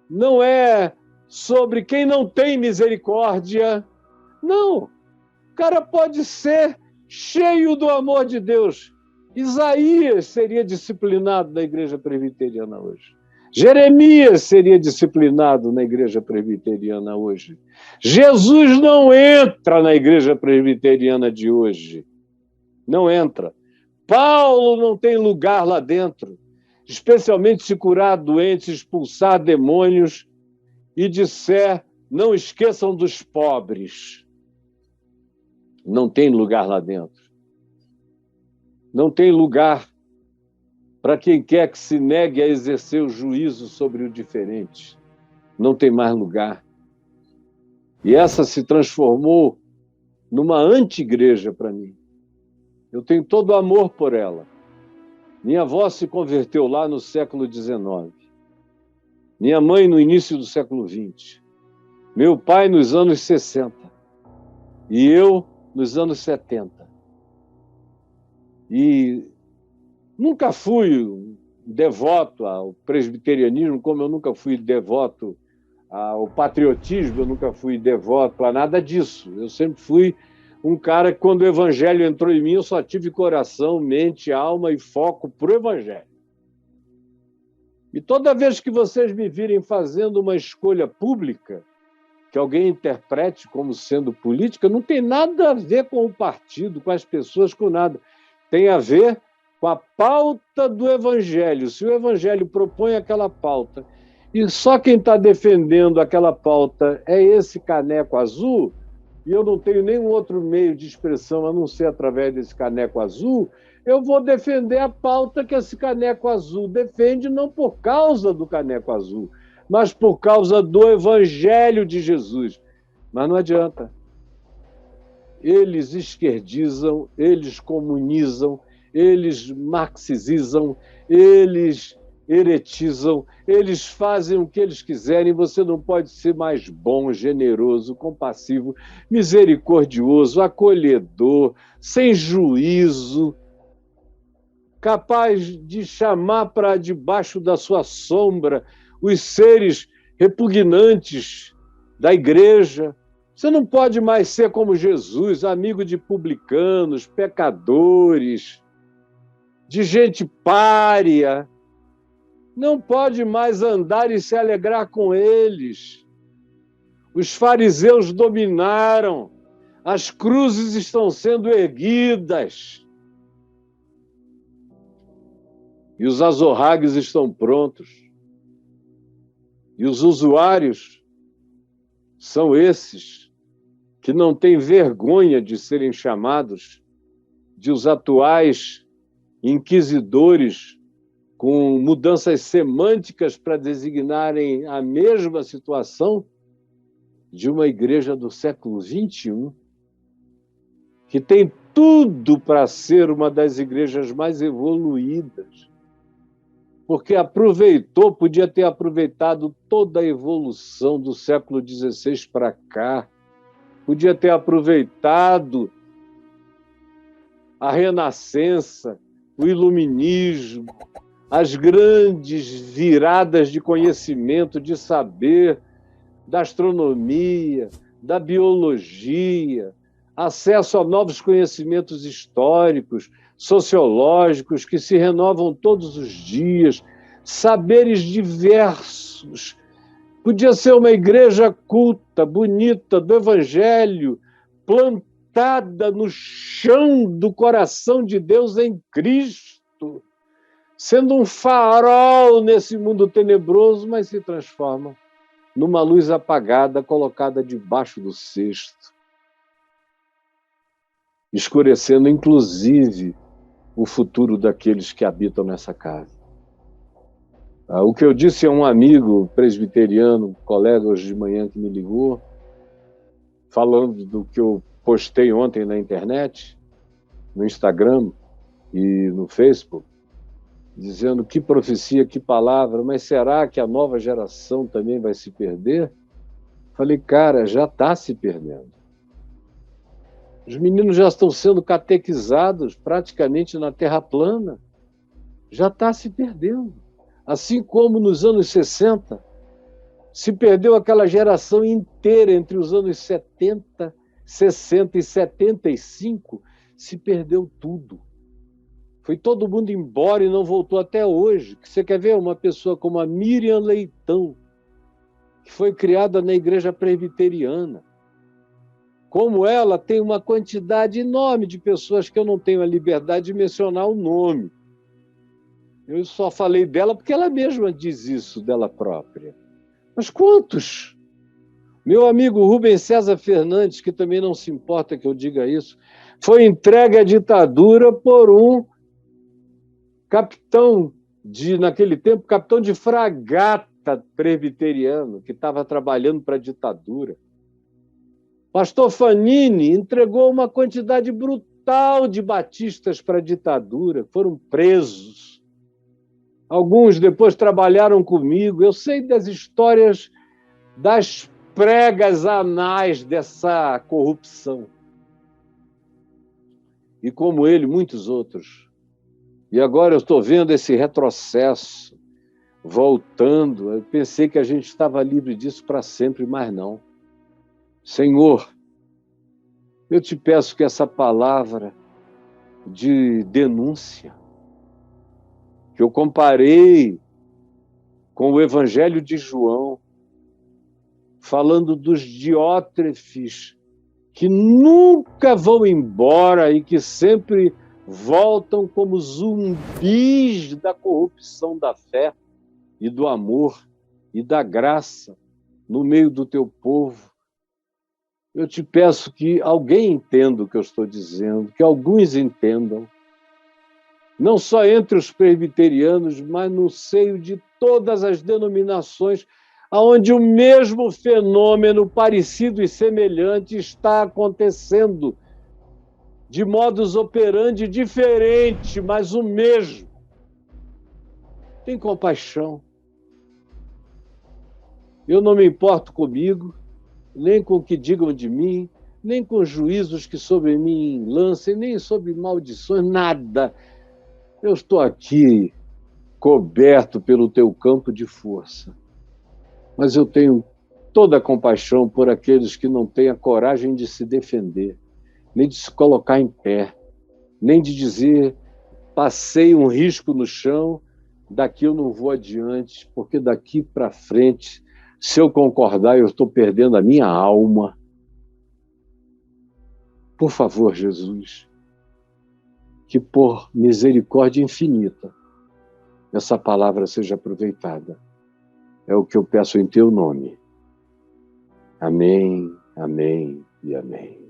não é sobre quem não tem misericórdia. Não, o cara pode ser cheio do amor de Deus. Isaías seria disciplinado na igreja presbiteriana hoje. Jeremias seria disciplinado na igreja presbiteriana hoje. Jesus não entra na igreja presbiteriana de hoje. Não entra. Paulo não tem lugar lá dentro, especialmente se curar doentes, expulsar demônios e disser, não esqueçam dos pobres. Não tem lugar lá dentro. Não tem lugar para quem quer que se negue a exercer o juízo sobre o diferente. Não tem mais lugar. E essa se transformou numa anti-igreja para mim. Eu tenho todo o amor por ela. Minha avó se converteu lá no século XIX. Minha mãe no início do século XX. Meu pai nos anos 60. E eu nos anos 70. E nunca fui devoto ao presbiterianismo, como eu nunca fui devoto ao patriotismo, eu nunca fui devoto a nada disso. Eu sempre fui um cara que, quando o evangelho entrou em mim, eu só tive coração, mente, alma e foco para o evangelho. E toda vez que vocês me virem fazendo uma escolha pública, que alguém interprete como sendo política, não tem nada a ver com o partido, com as pessoas, com nada. Tem a ver com a pauta do evangelho. Se o evangelho propõe aquela pauta e só quem está defendendo aquela pauta é esse caneco azul, e eu não tenho nenhum outro meio de expressão a não ser através desse caneco azul, eu vou defender a pauta que esse caneco azul defende, não por causa do caneco azul, mas por causa do evangelho de Jesus. Mas não adianta. Eles esquerdizam, eles comunizam, eles marxizam, eles heretizam, eles fazem o que eles quiserem. Você não pode ser mais bom, generoso, compassivo, misericordioso, acolhedor, sem juízo, capaz de chamar para debaixo da sua sombra os seres repugnantes da igreja. Você não pode mais ser como Jesus, amigo de publicanos, pecadores, de gente pária. Não pode mais andar e se alegrar com eles. Os fariseus dominaram, as cruzes estão sendo erguidas. E os azorragues estão prontos. E os usuários são esses que não têm vergonha de serem chamados de os atuais inquisidores com mudanças semânticas para designarem a mesma situação de uma igreja do século XXI, que tem tudo para ser uma das igrejas mais evoluídas, porque aproveitou, podia ter aproveitado toda a evolução do século XVI para cá, podia ter aproveitado a Renascença, o Iluminismo, as grandes viradas de conhecimento, de saber, da astronomia, da biologia, acesso a novos conhecimentos históricos, sociológicos, que se renovam todos os dias, saberes diversos. Podia ser uma igreja culta, bonita, do Evangelho, plantada no chão do coração de Deus em Cristo, sendo um farol nesse mundo tenebroso, mas se transforma numa luz apagada colocada debaixo do cesto, escurecendo, inclusive, o futuro daqueles que habitam nessa casa. O que eu disse a um amigo presbiteriano, colega hoje de manhã que me ligou, falando do que eu postei ontem na internet, no Instagram e no Facebook, dizendo que profecia, que palavra, mas será que a nova geração também vai se perder? Falei, cara, já está se perdendo. Os meninos já estão sendo catequizados praticamente na Terra plana. Já está se perdendo. Assim como nos anos 60, se perdeu aquela geração inteira entre os anos 70, 60 e 75, se perdeu tudo. Foi todo mundo embora e não voltou até hoje. Você quer ver uma pessoa como a Miriam Leitão, que foi criada na igreja presbiteriana. Como ela, tem uma quantidade enorme de pessoas que eu não tenho a liberdade de mencionar o nome. Eu só falei dela porque ela mesma diz isso dela própria. Mas quantos? Meu amigo Rubens César Fernandes, que também não se importa que eu diga isso, foi entregue à ditadura por um capitão naquele tempo, capitão de fragata presbiteriano, que estava trabalhando para a ditadura. Pastor Fanini entregou uma quantidade brutal de batistas para a ditadura, foram presos. Alguns depois trabalharam comigo. Eu sei das histórias das pregas anais dessa corrupção. E como ele, muitos outros. E agora eu estou vendo esse retrocesso voltando. Eu pensei que a gente estava livre disso para sempre, mas não. Senhor, eu te peço que essa palavra de denúncia, que eu comparei com o Evangelho de João, falando dos diótrefes que nunca vão embora e que sempre voltam como zumbis da corrupção da fé e do amor e da graça no meio do teu povo. Eu te peço que alguém entenda o que eu estou dizendo, que alguns entendam, não só entre os presbiterianos, mas no seio de todas as denominações, onde o mesmo fenômeno parecido e semelhante está acontecendo, de modus operandi diferente, mas o mesmo. Tem compaixão. Eu não me importo comigo, nem com o que digam de mim, nem com juízos que sobre mim lancem, nem sobre maldições, nada. Eu estou aqui coberto pelo teu campo de força. Mas eu tenho toda a compaixão por aqueles que não têm a coragem de se defender, nem de se colocar em pé, nem de dizer, passei um risco no chão, daqui eu não vou adiante, porque daqui para frente, se eu concordar, eu estou perdendo a minha alma. Por favor, Jesus, que por misericórdia infinita, essa palavra seja aproveitada. É o que eu peço em teu nome. Amém, amém e amém.